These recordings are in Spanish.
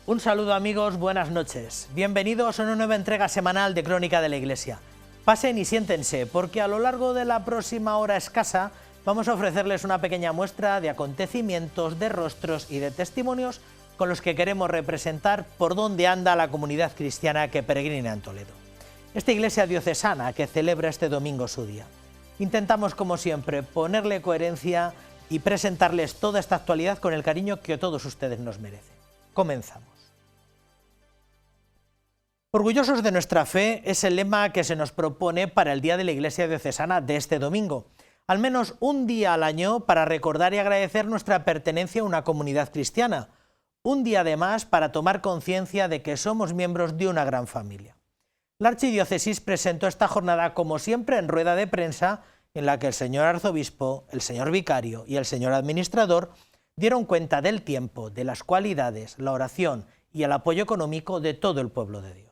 Un saludo amigos, buenas noches. Bienvenidos a una nueva entrega semanal de Crónica de la Iglesia. Pasen y siéntense, porque a lo largo de la próxima hora escasa vamos a ofrecerles una pequeña muestra de acontecimientos, de rostros y de testimonios con los que queremos representar por dónde anda la comunidad cristiana que peregrina en Toledo. Esta iglesia diocesana que celebra este domingo su día. Intentamos, como siempre, ponerle coherencia y presentarles toda esta actualidad con el cariño que todos ustedes nos merecen. Comenzamos. Orgullosos de nuestra fe es el lema que se nos propone para el Día de la Iglesia Diocesana de este domingo. Al menos un día al año para recordar y agradecer nuestra pertenencia a una comunidad cristiana. Un día además para tomar conciencia de que somos miembros de una gran familia. La Archidiócesis presentó esta jornada como siempre en rueda de prensa en la que el señor arzobispo, el señor vicario y el señor administrador dieron cuenta del tiempo, de las cualidades, la oración y el apoyo económico de todo el pueblo de Dios.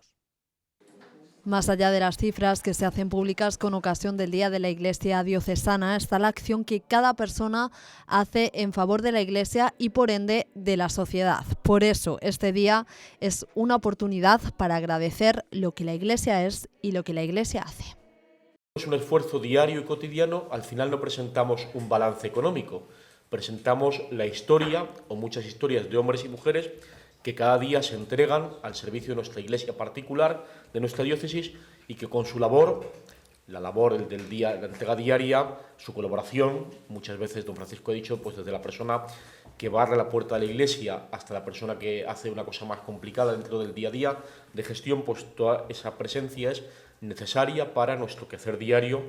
Más allá de las cifras que se hacen públicas con ocasión del Día de la Iglesia Diocesana, está la acción que cada persona hace en favor de la Iglesia y por ende de la sociedad. Por eso este día es una oportunidad para agradecer lo que la Iglesia es y lo que la Iglesia hace. Es un esfuerzo diario y cotidiano. Al final no presentamos un balance económico, presentamos la historia o muchas historias de hombres y mujeres que cada día se entregan al servicio de nuestra iglesia particular, de nuestra diócesis, y que con su labor, la labor del día, la entrega diaria, su colaboración, muchas veces don Francisco ha dicho, pues desde la persona que barre la puerta de la iglesia hasta la persona que hace una cosa más complicada dentro del día a día de gestión, pues toda esa presencia es necesaria para nuestro quehacer diario.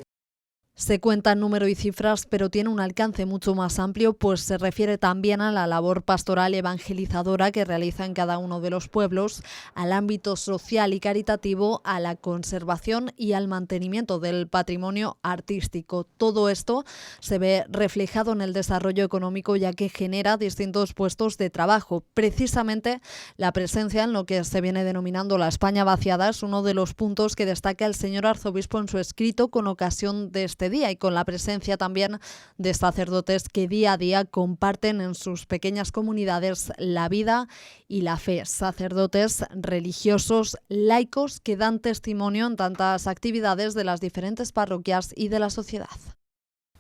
Se cuentan número y cifras, pero tiene un alcance mucho más amplio, pues se refiere también a la labor pastoral evangelizadora que realiza en cada uno de los pueblos, al ámbito social y caritativo, a la conservación y al mantenimiento del patrimonio artístico. Todo esto se ve reflejado en el desarrollo económico, ya que genera distintos puestos de trabajo. Precisamente la presencia en lo que se viene denominando la España vaciada es uno de los puntos que destaca el señor arzobispo en su escrito con ocasión de este día y con la presencia también de sacerdotes que día a día comparten en sus pequeñas comunidades la vida y la fe. Sacerdotes religiosos, laicos que dan testimonio en tantas actividades de las diferentes parroquias y de la sociedad.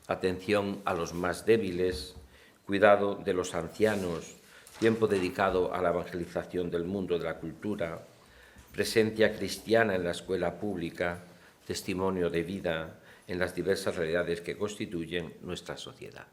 Atención a los más débiles, cuidado de los ancianos, tiempo dedicado a la evangelización del mundo de la cultura, presencia cristiana en la escuela pública, testimonio de vida en las diversas realidades que constituyen nuestra sociedad.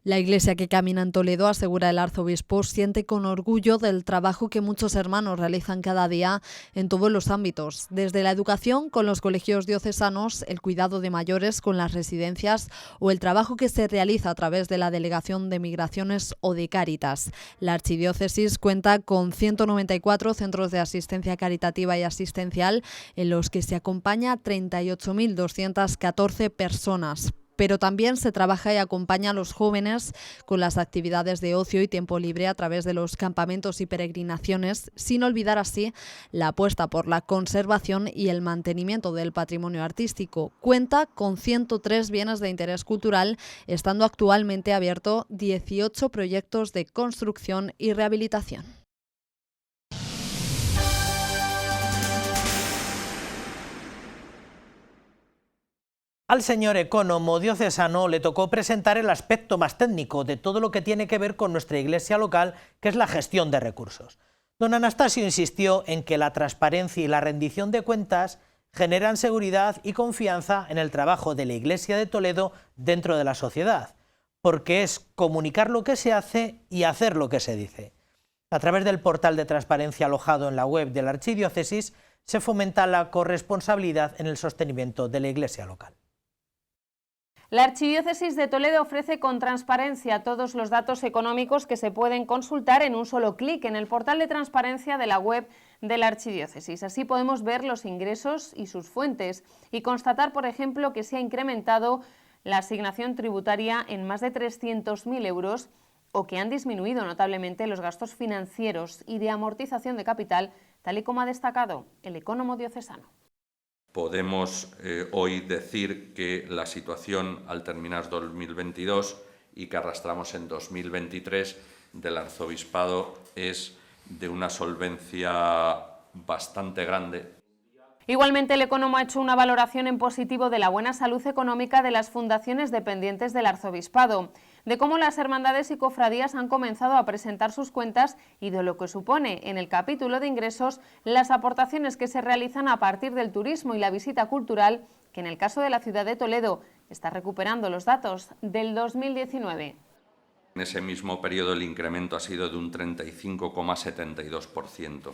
La Iglesia que camina en Toledo, asegura el arzobispo, siente con orgullo del trabajo que muchos hermanos realizan cada día en todos los ámbitos, desde la educación con los colegios diocesanos, el cuidado de mayores con las residencias o el trabajo que se realiza a través de la Delegación de Migraciones o de Cáritas. La Archidiócesis cuenta con 194 centros de asistencia caritativa y asistencial en los que se acompaña a 38.214 personas. Pero también se trabaja y acompaña a los jóvenes con las actividades de ocio y tiempo libre a través de los campamentos y peregrinaciones, sin olvidar así la apuesta por la conservación y el mantenimiento del patrimonio artístico. Cuenta con 103 bienes de interés cultural, estando actualmente abierto 18 proyectos de construcción y rehabilitación. Al señor ecónomo diocesano le tocó presentar el aspecto más técnico de todo lo que tiene que ver con nuestra iglesia local, que es la gestión de recursos. Don Anastasio insistió en que la transparencia y la rendición de cuentas generan seguridad y confianza en el trabajo de la Iglesia de Toledo dentro de la sociedad, porque es comunicar lo que se hace y hacer lo que se dice. A través del portal de transparencia alojado en la web de la Archidiócesis se fomenta la corresponsabilidad en el sostenimiento de la Iglesia local. La Archidiócesis de Toledo ofrece con transparencia todos los datos económicos que se pueden consultar en un solo clic en el portal de transparencia de la web de la Archidiócesis. Así podemos ver los ingresos y sus fuentes y constatar, por ejemplo, que se ha incrementado la asignación tributaria en más de 300.000 euros o que han disminuido notablemente los gastos financieros y de amortización de capital, tal y como ha destacado el ecónomo diocesano. Podemos hoy decir que la situación al terminar 2022 y que arrastramos en 2023 del arzobispado es de una solvencia bastante grande. Igualmente, el Economo ha hecho una valoración en positivo de la buena salud económica de las fundaciones dependientes del Arzobispado, de cómo las hermandades y cofradías han comenzado a presentar sus cuentas y de lo que supone en el capítulo de ingresos las aportaciones que se realizan a partir del turismo y la visita cultural, que en el caso de la ciudad de Toledo está recuperando los datos del 2019. En ese mismo periodo el incremento ha sido de un 35,72%.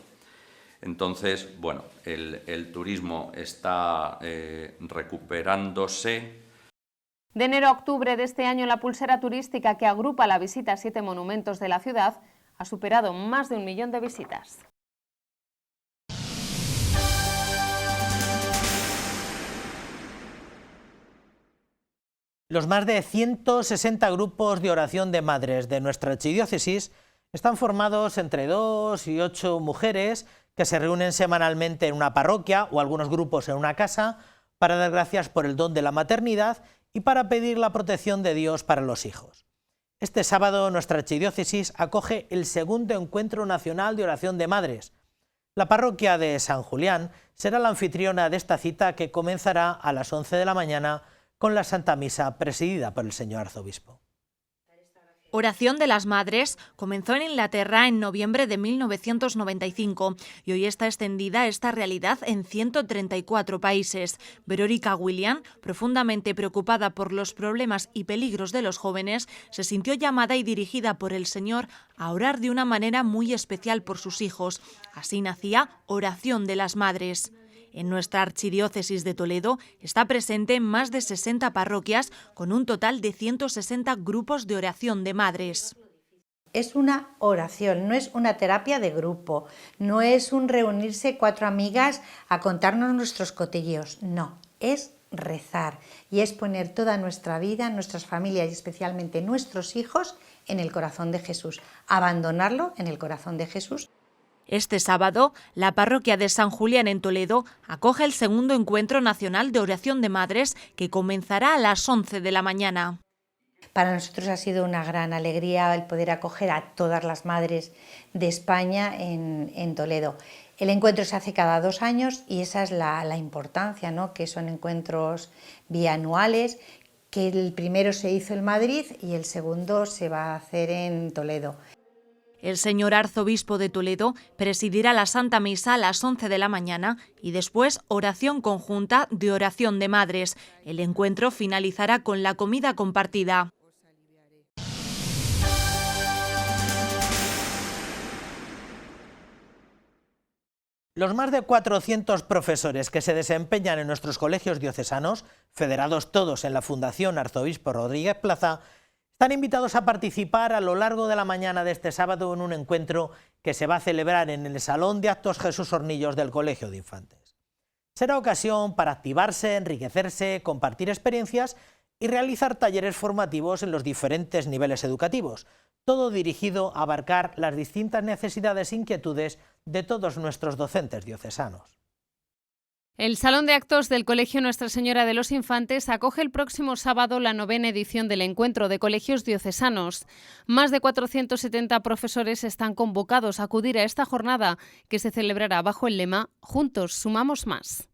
Entonces, bueno, el turismo está recuperándose. De enero a octubre de este año, la pulsera turística que agrupa la visita a 7 monumentos de la ciudad ha superado más de 1 millón de visitas. Los más de 160 grupos de oración de madres de nuestra archidiócesis están formados entre 2 y 8 mujeres que se reúnen semanalmente en una parroquia o algunos grupos en una casa para dar gracias por el don de la maternidad y para pedir la protección de Dios para los hijos. Este sábado nuestra archidiócesis acoge el segundo encuentro nacional de oración de madres. La parroquia de San Julián será la anfitriona de esta cita que comenzará a las 11 de la mañana con la Santa Misa presidida por el señor arzobispo. Oración de las Madres comenzó en Inglaterra en noviembre de 1995 y hoy está extendida esta realidad en 134 países. Verónica William, profundamente preocupada por los problemas y peligros de los jóvenes, se sintió llamada y dirigida por el Señor a orar de una manera muy especial por sus hijos. Así nacía Oración de las Madres. En nuestra archidiócesis de Toledo está presente en más de 60 parroquias con un total de 160 grupos de oración de madres. Es una oración, no es una terapia de grupo, no es un reunirse 4 amigas a contarnos nuestros cotilleos, no, es rezar y es poner toda nuestra vida, nuestras familias y especialmente nuestros hijos en el corazón de Jesús, abandonarlo en el corazón de Jesús. Este sábado, la parroquia de San Julián en Toledo acoge el segundo encuentro nacional de oración de madres que comenzará a las 11 de la mañana. Para nosotros ha sido una gran alegría el poder acoger a todas las madres de España en Toledo. El encuentro se hace cada 2 años y esa es la importancia, ¿no? Que son encuentros bianuales, que el primero se hizo en Madrid y el segundo se va a hacer en Toledo. El señor arzobispo de Toledo presidirá la Santa Misa a las 11 de la mañana y después oración conjunta de oración de madres. El encuentro finalizará con la comida compartida. Los más de 400 profesores que se desempeñan en nuestros colegios diocesanos, federados todos en la Fundación Arzobispo Rodríguez Plaza, están invitados a participar a lo largo de la mañana de este sábado en un encuentro que se va a celebrar en el Salón de Actos Jesús Hornillos del Colegio de Infantes. Será ocasión para activarse, enriquecerse, compartir experiencias y realizar talleres formativos en los diferentes niveles educativos, todo dirigido a abarcar las distintas necesidades e inquietudes de todos nuestros docentes diocesanos. El Salón de Actos del Colegio Nuestra Señora de los Infantes acoge el próximo sábado la 9ª edición del Encuentro de Colegios Diocesanos. Más de 470 profesores están convocados a acudir a esta jornada que se celebrará bajo el lema Juntos sumamos más.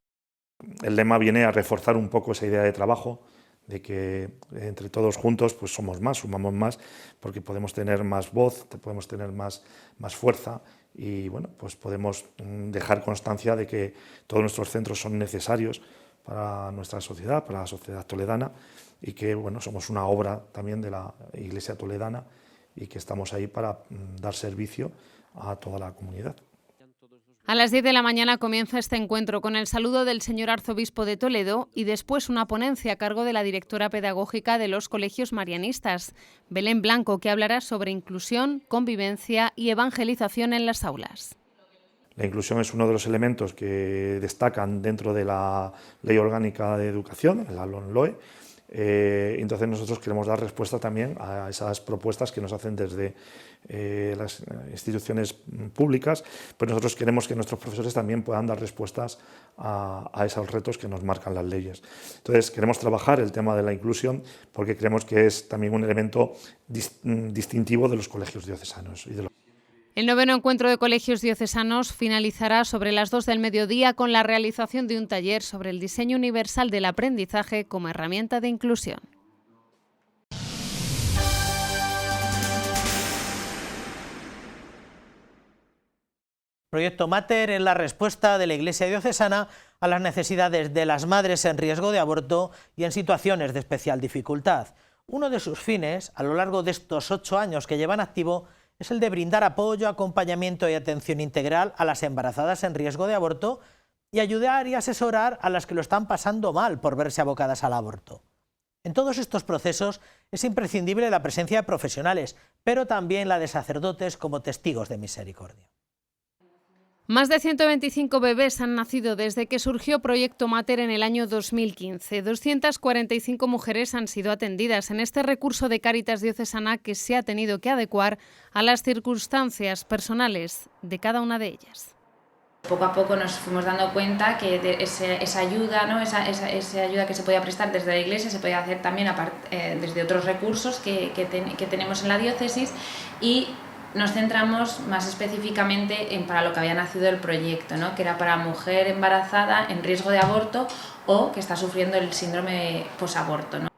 El lema viene a reforzar un poco esa idea de trabajo, de que entre todos juntos pues somos más, sumamos más, porque podemos tener más voz, podemos tener más fuerza y bueno, pues podemos dejar constancia de que todos nuestros centros son necesarios para nuestra sociedad, para la sociedad toledana y que bueno, somos una obra también de la Iglesia toledana y que estamos ahí para dar servicio a toda la comunidad. A las 10 de la mañana comienza este encuentro con el saludo del señor arzobispo de Toledo y después una ponencia a cargo de la directora pedagógica de los colegios marianistas, Belén Blanco, que hablará sobre inclusión, convivencia y evangelización en las aulas. La inclusión es uno de los elementos que destacan dentro de la Ley Orgánica de Educación, la LOMLOE. Entonces nosotros queremos dar respuesta también a esas propuestas que nos hacen desde las instituciones públicas, pero nosotros queremos que nuestros profesores también puedan dar respuestas a esos retos que nos marcan las leyes. Entonces queremos trabajar el tema de la inclusión porque creemos que es también un elemento distintivo de los colegios diocesanos. El 9º encuentro de colegios diocesanos finalizará sobre las 2 del mediodía con la realización de un taller sobre el diseño universal del aprendizaje como herramienta de inclusión. Proyecto Mater es la respuesta de la Iglesia diocesana a las necesidades de las madres en riesgo de aborto y en situaciones de especial dificultad. Uno de sus fines, a lo largo de estos 8 años que llevan activo, es el de brindar apoyo, acompañamiento y atención integral a las embarazadas en riesgo de aborto y ayudar y asesorar a las que lo están pasando mal por verse abocadas al aborto. En todos estos procesos es imprescindible la presencia de profesionales, pero también la de sacerdotes como testigos de misericordia. Más de 125 bebés han nacido desde que surgió Proyecto Mater en el año 2015. 245 mujeres han sido atendidas en este recurso de Cáritas diocesana que se ha tenido que adecuar a las circunstancias personales de cada una de ellas. Poco a poco nos fuimos dando cuenta que esa ayuda, ¿no? esa ayuda que se podía prestar desde la Iglesia se podía hacer también desde otros recursos que tenemos en la diócesis, y nos centramos más específicamente para lo que había nacido el proyecto, ¿no? Que era para mujer embarazada en riesgo de aborto o que está sufriendo el síndrome posaborto, ¿no?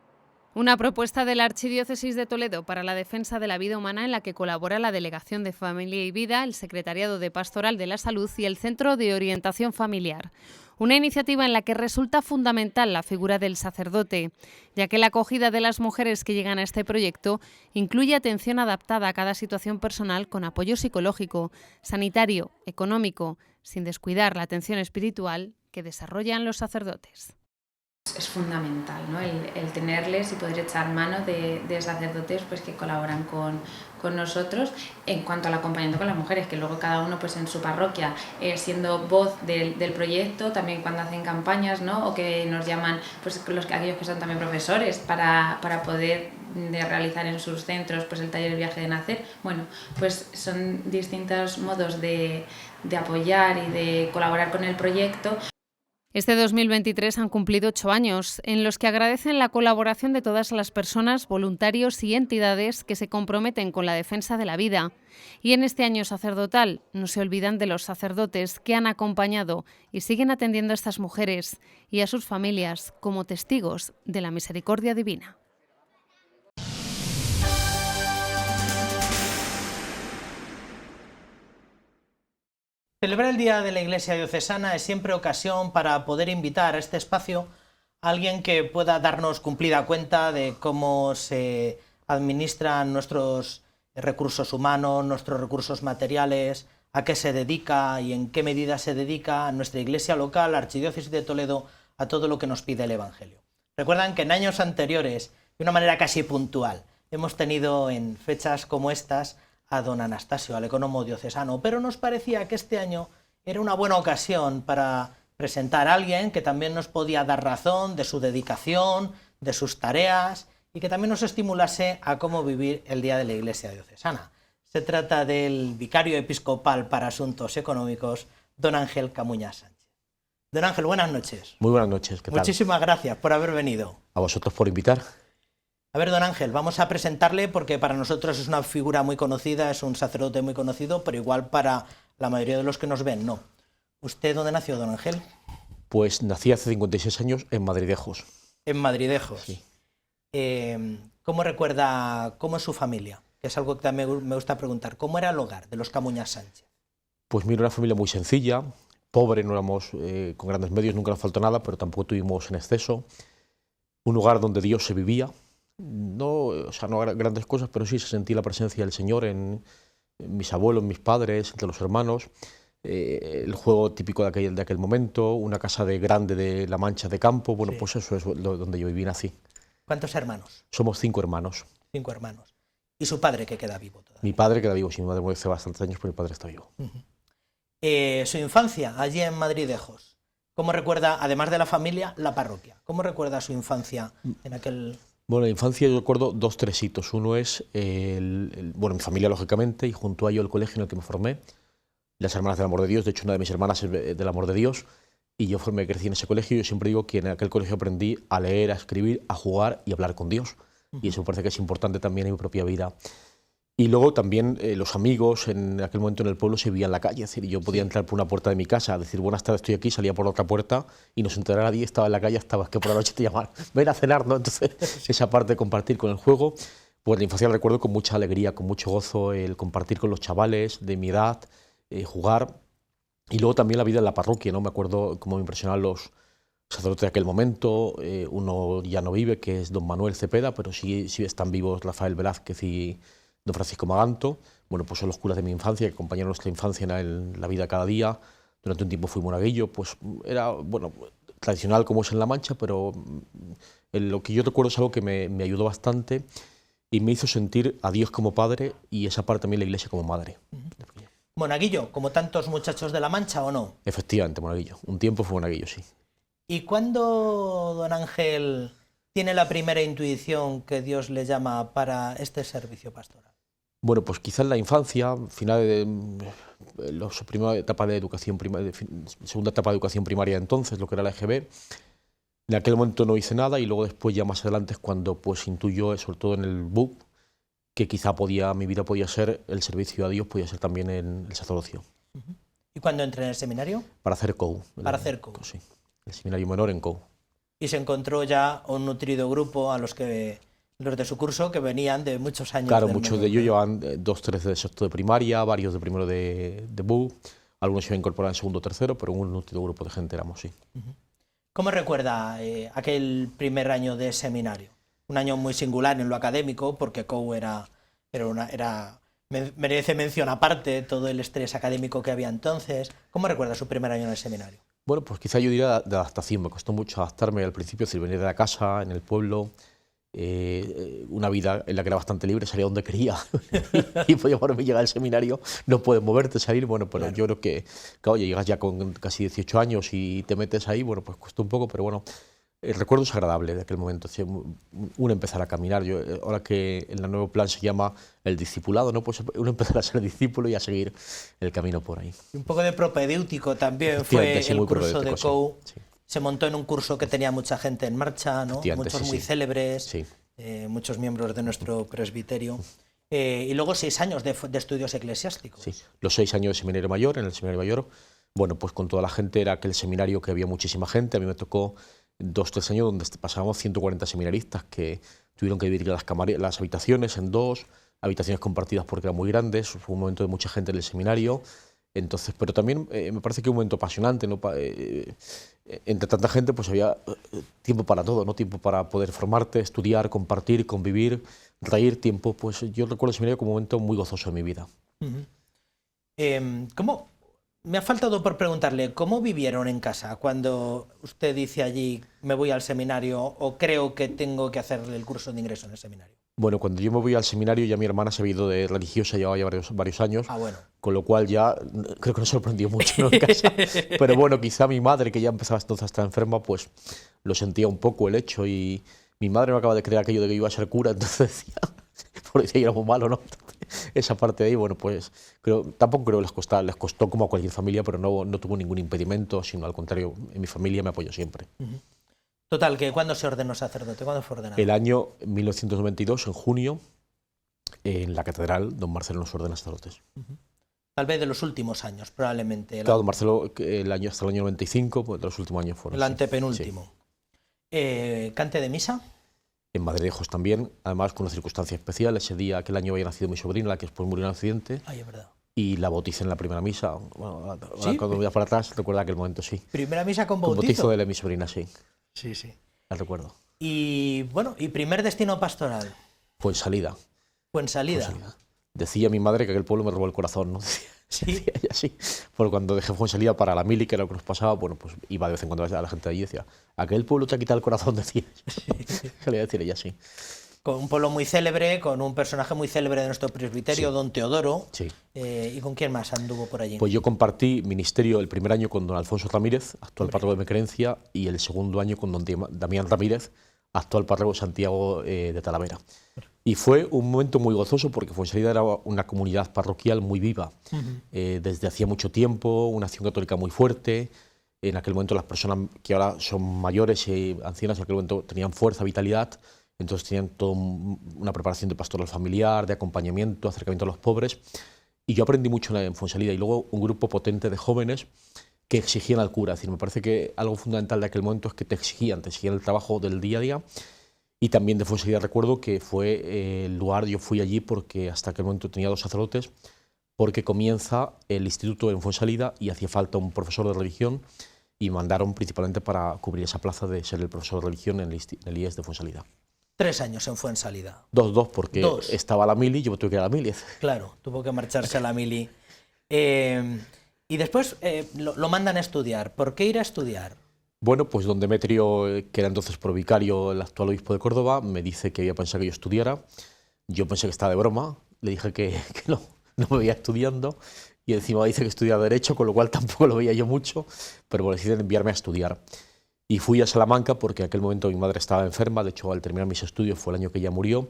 Una propuesta de la Archidiócesis de Toledo para la defensa de la vida humana en la que colabora la Delegación de Familia y Vida, el Secretariado de Pastoral de la Salud y el Centro de Orientación Familiar. Una iniciativa en la que resulta fundamental la figura del sacerdote, ya que la acogida de las mujeres que llegan a este proyecto incluye atención adaptada a cada situación personal con apoyo psicológico, sanitario, económico, sin descuidar la atención espiritual que desarrollan los sacerdotes. Es fundamental, ¿no? el tenerles y poder echar mano de sacerdotes pues, que colaboran con nosotros en cuanto al acompañamiento con las mujeres, que luego cada uno pues, en su parroquia, siendo voz del proyecto, también cuando hacen campañas, ¿no? O que nos llaman pues, aquellos que son también profesores para poder realizar en sus centros pues, el taller El viaje de nacer. Bueno, pues son distintos modos de apoyar y de colaborar con el proyecto. Este 2023 han cumplido 8 años, en los que agradecen la colaboración de todas las personas, voluntarios y entidades que se comprometen con la defensa de la vida. Y en este año sacerdotal no se olvidan de los sacerdotes que han acompañado y siguen atendiendo a estas mujeres y a sus familias como testigos de la misericordia divina. Celebrar el Día de la Iglesia Diocesana es siempre ocasión para poder invitar a este espacio a alguien que pueda darnos cumplida cuenta de cómo se administran nuestros recursos humanos, nuestros recursos materiales, a qué se dedica y en qué medida se dedica a nuestra Iglesia local, la Archidiócesis de Toledo, a todo lo que nos pide el Evangelio. Recuerdan que en años anteriores, de una manera casi puntual, hemos tenido en fechas como estas a don Anastasio, al ecónomo diocesano, pero nos parecía que este año era una buena ocasión para presentar a alguien que también nos podía dar razón de su dedicación, de sus tareas y que también nos estimulase a cómo vivir el Día de la Iglesia Diocesana. Se trata del vicario episcopal para asuntos económicos, don Ángel Camuñas Sánchez. Don Ángel, buenas noches. Muy buenas noches, ¿qué tal? Muchísimas gracias por haber venido. A vosotros por invitar. A ver, don Ángel, vamos a presentarle porque para nosotros es una figura muy conocida, es un sacerdote muy conocido, pero igual para la mayoría de los que nos ven, no. ¿Usted dónde nació, don Ángel? Pues nací hace 56 años en Madridejos. En Madridejos. Sí. ¿Cómo recuerda, cómo es su familia? Que es algo que también me gusta preguntar. ¿Cómo era el hogar de los Camuñas Sánchez? Pues mira, una familia muy sencilla, pobre, no éramos con grandes medios, nunca nos faltó nada, pero tampoco tuvimos en exceso. Un hogar donde Dios se vivía. No grandes cosas, pero sí se sentía la presencia del Señor en mis abuelos, mis padres, entre los hermanos, el juego típico de aquel momento, una casa grande de La Mancha de campo, bueno, sí. Pues eso es donde yo viví y nací. ¿Cuántos hermanos? Somos 5 hermanos. 5 hermanos. ¿Y su padre que queda vivo todavía? Mi padre queda vivo, sí, mi madre murió hace bastantes años, pero mi padre está vivo. Su infancia allí en Madridejos. ¿Cómo recuerda, además de la familia, la parroquia? ¿Cómo recuerda su infancia en aquel...? Bueno, en la infancia yo recuerdo 2 tres hitos. Uno es, mi familia, lógicamente, y junto a ello el colegio en el que me formé, las Hermanas del Amor de Dios. De hecho, una de mis hermanas es del Amor de Dios, y yo crecí en ese colegio. Yo siempre digo que en aquel colegio aprendí a leer, a escribir, a jugar y a hablar con Dios. Y eso me parece que es importante también en mi propia vida. Y luego también los amigos en aquel momento en el pueblo se vivían en la calle, es decir, yo podía entrar por una puerta de mi casa, decir buenas tardes, estoy aquí, salía por otra puerta y no se enterara nadie, estaba en la calle, estabas que por la noche te llamaban, ven a cenar, ¿no? Entonces esa parte de compartir con el juego, pues la infancia la recuerdo con mucha alegría, con mucho gozo, el compartir con los chavales de mi edad, jugar, y luego también la vida en la parroquia, ¿no? Me acuerdo cómo me impresionaban los sacerdotes de aquel momento, uno ya no vive, que es don Manuel Cepeda, pero sí están vivos Rafael Velázquez y don Francisco Maganto. Bueno, pues son los curas de mi infancia, que acompañaron nuestra infancia en la vida cada día. Durante un tiempo fui monaguillo, pues era, bueno, tradicional como es en La Mancha, pero lo que yo recuerdo es algo que me ayudó bastante y me hizo sentir a Dios como padre y esa parte también la Iglesia como madre. ¿Monaguillo, como tantos muchachos de La Mancha o no? Efectivamente, monaguillo. Un tiempo fue monaguillo, sí. ¿Y cuándo don Ángel tiene la primera intuición que Dios le llama para este servicio pastoral? Bueno, pues quizás en la infancia, final de la primera etapa de educación segunda etapa de educación primaria entonces, lo que era la EGB. En aquel momento no hice nada y luego después ya más adelante es cuando pues intuyó, sobre todo en el BUP, que quizá mi vida podía ser el servicio a Dios, podía ser también en el sacerdocio. ¿Y cuándo entré en el seminario? Para hacer COU. Para hacer COU. Sí, el seminario menor en COU. Y se encontró ya un nutrido grupo a los de su curso que venían de muchos años. Claro, muchos de ellos llevaban 2, 3 de sexto de primaria, varios de primero de BU, algunos se iban a incorporar en segundo o tercero, pero un nutrido grupo de gente éramos, sí. ¿Cómo recuerda aquel primer año de seminario? Un año muy singular en lo académico, porque COU merece mención aparte, todo el estrés académico que había entonces. ¿Cómo recuerda su primer año en el seminario? Bueno, pues quizá yo diría de adaptación. Me costó mucho adaptarme al principio, es decir, venir de la casa, en el pueblo, una vida en la que era bastante libre, salía donde quería y podía ponerme llegar al seminario, no puedes moverte, salir, bueno, pero claro. Yo creo que, oye, llegas ya con casi 18 años y te metes ahí, bueno, pues costó un poco, pero bueno, el recuerdo es agradable de aquel momento, uno empezar a caminar, ahora que en el nuevo plan se llama el discipulado, ¿no? Pues uno empezar a ser discípulo y a seguir el camino por ahí. Un poco de propedéutico también fue el curso de COU. Sí. Se montó en un curso que tenía mucha gente en marcha, ¿no? Muchos muy célebres, sí. Muchos miembros de nuestro presbiterio. Y luego 6 años de estudios eclesiásticos. Sí, los 6 años de seminario mayor, en el seminario mayor, bueno, pues con toda la gente, era aquel seminario que había muchísima gente, a mí me tocó 2 o 3 años donde pasábamos 140 seminaristas que tuvieron que dividir las habitaciones en 2, habitaciones compartidas porque eran muy grandes, fue un momento de mucha gente en el seminario. Entonces, pero también me parece que un momento apasionante, ¿no? Entre tanta gente pues había tiempo para todo, ¿no? Tiempo para poder formarte, estudiar, compartir, convivir, reír, tiempo, pues yo recuerdo el seminario como un momento muy gozoso en mi vida. ¿Cómo? Me ha faltado por preguntarle, ¿cómo vivieron en casa cuando usted dice allí, me voy al seminario o creo que tengo que hacer el curso de ingreso en el seminario? Bueno, cuando yo me voy al seminario ya mi hermana se había ido de religiosa, llevaba ya varios años, bueno. Con lo cual ya creo que no sorprendió mucho, ¿no? En casa. Pero bueno, quizá mi madre, que ya empezaba entonces a estar enferma, pues lo sentía un poco el hecho y mi madre no acaba de creer aquello de que iba a ser cura, entonces decía, por decir era muy malo, ¿no? Esa parte de ahí, bueno, pues tampoco creo que les costó como a cualquier familia, pero no tuvo ningún impedimento, sino al contrario, en mi familia me apoyó siempre. Total, que ¿cuándo se ordenó sacerdote? ¿Cuándo fue ordenado? El año 1992, en junio, en la catedral, don Marcelo nos ordena sacerdotes. Tal vez de los últimos años, probablemente. Claro, don Marcelo, hasta el año 95, pues de los últimos años fueron. El antepenúltimo. Sí. ¿Cante de misa? En Madridejos también, además con una circunstancia especial. Ese día, aquel año había nacido mi sobrina, la que después murió en un accidente. Ay, es verdad. Y la bauticé en la primera misa. Bueno, ¿Sí? Cuando voy para atrás, recuerda aquel momento, sí. ¿Primera misa con bautizo? Con bautizo de mi sobrina, sí. Sí, sí. La recuerdo. Y bueno, ¿y primer destino pastoral? Fuensalida. Fuensalida. Decía mi madre que aquel pueblo me robó el corazón, ¿no? Sí. Decía ella, sí. Porque cuando dejé Fuensalida para la mili, que era lo que nos pasaba, bueno, pues iba de vez en cuando a la gente de allí y decía, aquel pueblo te ha quitado el corazón, decía. Sí. Solía decir ella, sí. Con un pueblo muy célebre, con un personaje muy célebre de nuestro presbiterio, sí. Don Teodoro. Sí. ¿Y con quién más anduvo por allí? Pues yo compartí ministerio el primer año con don Alfonso Ramírez, actual párroco de Mecrencia, y el segundo año con don Damián Ramírez, actual párroco de Santiago de Talavera. Y fue un momento muy gozoso porque Fuensalida era una comunidad parroquial muy viva. Desde hacía mucho tiempo, una acción católica muy fuerte. En aquel momento las personas que ahora son mayores y ancianas en aquel momento tenían fuerza, vitalidad. entonces tenían toda una preparación de pastoral familiar, de acompañamiento, acercamiento a los pobres, y yo aprendí mucho en Fuensalida, y luego un grupo potente de jóvenes que exigían al cura. Es decir, me parece que algo fundamental de aquel momento es que te exigían el trabajo del día a día. Y también de Fuensalida recuerdo que fue el lugar, yo fui allí porque hasta aquel momento tenía 2 sacerdotes, porque comienza el instituto en Fuensalida y hacía falta un profesor de religión, y mandaron principalmente para cubrir esa plaza de ser el profesor de religión en el IES de Fuensalida. 3 años en Fuensalida. 2, porque estaba la mili, yo me tuve que ir a la mili. Claro, tuvo que marcharse a la mili. Y después lo mandan a estudiar. ¿Por qué ir a estudiar? Bueno, pues don Demetrio, que era entonces provicario, el actual obispo de Córdoba, me dice que había pensado que yo estudiara. Yo pensé que estaba de broma, le dije que no me veía estudiando, y encima dice que estudiaba Derecho, con lo cual tampoco lo veía yo mucho, pero bueno, deciden enviarme a estudiar. Y fui a Salamanca porque en aquel momento mi madre estaba enferma, de hecho al terminar mis estudios fue el año que ella murió,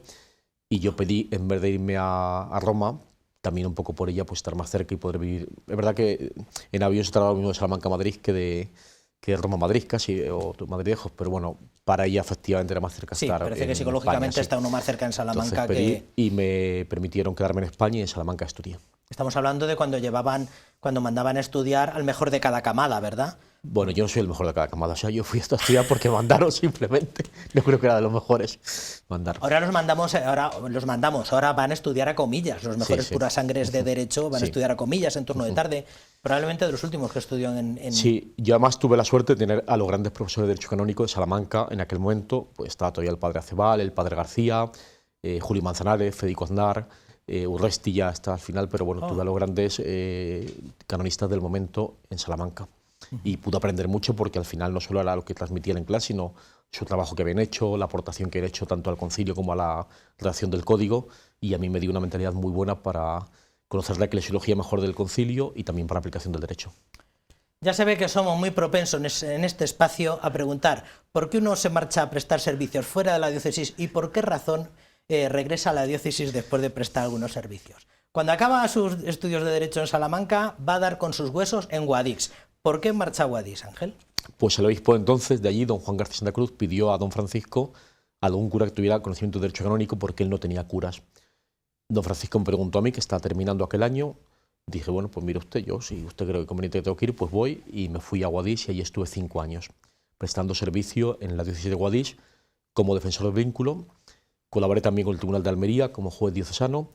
y yo pedí, en vez de irme a Roma, también un poco por ella, pues estar más cerca y poder vivir. Es verdad que en avión se tardaba lo mismo de Salamanca a Madrid que de Roma a Madrid casi, o Madrid lejos, pero bueno, para ella efectivamente era más cerca estar. Sí, parece que psicológicamente España, está uno más cerca en Salamanca. Entonces pedí, y me permitieron quedarme en España, y en Salamanca estudié. Estamos hablando de cuando mandaban a estudiar al mejor de cada camada, ¿verdad? Bueno, yo no soy el mejor de cada camada, o sea, yo fui a estudiar porque mandaron simplemente. No creo que era de los mejores. Mandaron. Ahora ahora van a estudiar a comillas. Los mejores puras sangres de Derecho van a estudiar a comillas en turno de tarde. Probablemente de los últimos que estudió en... Sí, yo además tuve la suerte de tener a los grandes profesores de Derecho Canónico de Salamanca en aquel momento. Pues estaba todavía el padre Acebal, el padre García, Julio Manzanares, Federico Aznar, Urresti ya está al final, pero bueno, tuve a los grandes canonistas del momento en Salamanca. Y pude aprender mucho porque al final no solo era lo que transmitían en clase, sino su trabajo que habían hecho, la aportación que habían hecho tanto al concilio como a la redacción del código, y a mí me dio una mentalidad muy buena para conocer la eclesiología mejor del concilio y también para la aplicación del derecho. Ya se ve que somos muy propensos en este espacio a preguntar por qué uno se marcha a prestar servicios fuera de la diócesis y por qué razón regresa a la diócesis después de prestar algunos servicios. Cuando acaba sus estudios de Derecho en Salamanca, va a dar con sus huesos en Guadix. ¿Por qué marcha a Guadix, Ángel? Pues el obispo entonces de allí, don Juan García Santa Cruz, pidió a don Francisco, a algún cura que tuviera conocimiento de derecho canónico, porque él no tenía curas. Don Francisco me preguntó a mí, que estaba terminando aquel año. Dije, bueno, pues mire usted, yo, si usted cree que conveniente que tengo que ir, pues voy, y me fui a Guadix y allí estuve 5 años, prestando servicio en la diócesis de Guadix como defensor del vínculo. Colaboré también con el Tribunal de Almería como juez diocesano,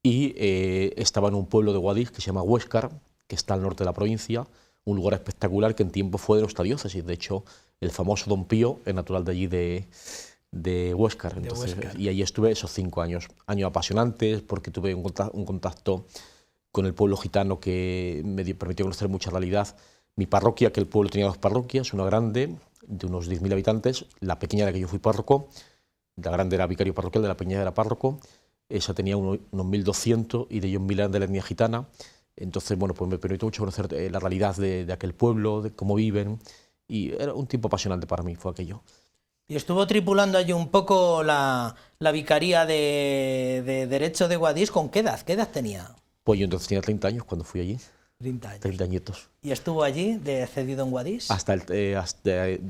y estaba en un pueblo de Guadix que se llama Huéscar, que está al norte de la provincia, un lugar espectacular que en tiempo fue de nuestra diócesis. De hecho, el famoso Don Pío es natural de allí de Huéscar. Entonces, y allí estuve esos 5 años. Años apasionantes porque tuve un contacto con el pueblo gitano que me permitió conocer mucha realidad. Mi parroquia, que el pueblo tenía 2 parroquias, una grande de unos 10.000 habitantes, la pequeña de la que yo fui párroco, la grande era vicario parroquial, de la pequeña era párroco, esa tenía unos 1.200 y de ellos 1.000 eran de la etnia gitana. Entonces, bueno, pues me permitió mucho conocer la realidad de aquel pueblo, de cómo viven, y era un tiempo apasionante para mí, fue aquello. Y estuvo tripulando allí un poco la vicaría de Derecho de Guadix. ¿Con qué edad? ¿Qué edad tenía? Pues yo entonces tenía 30 años cuando fui allí. 30 años. 30 añitos. ¿Y estuvo allí cedido en Guadix? Hasta 5 años.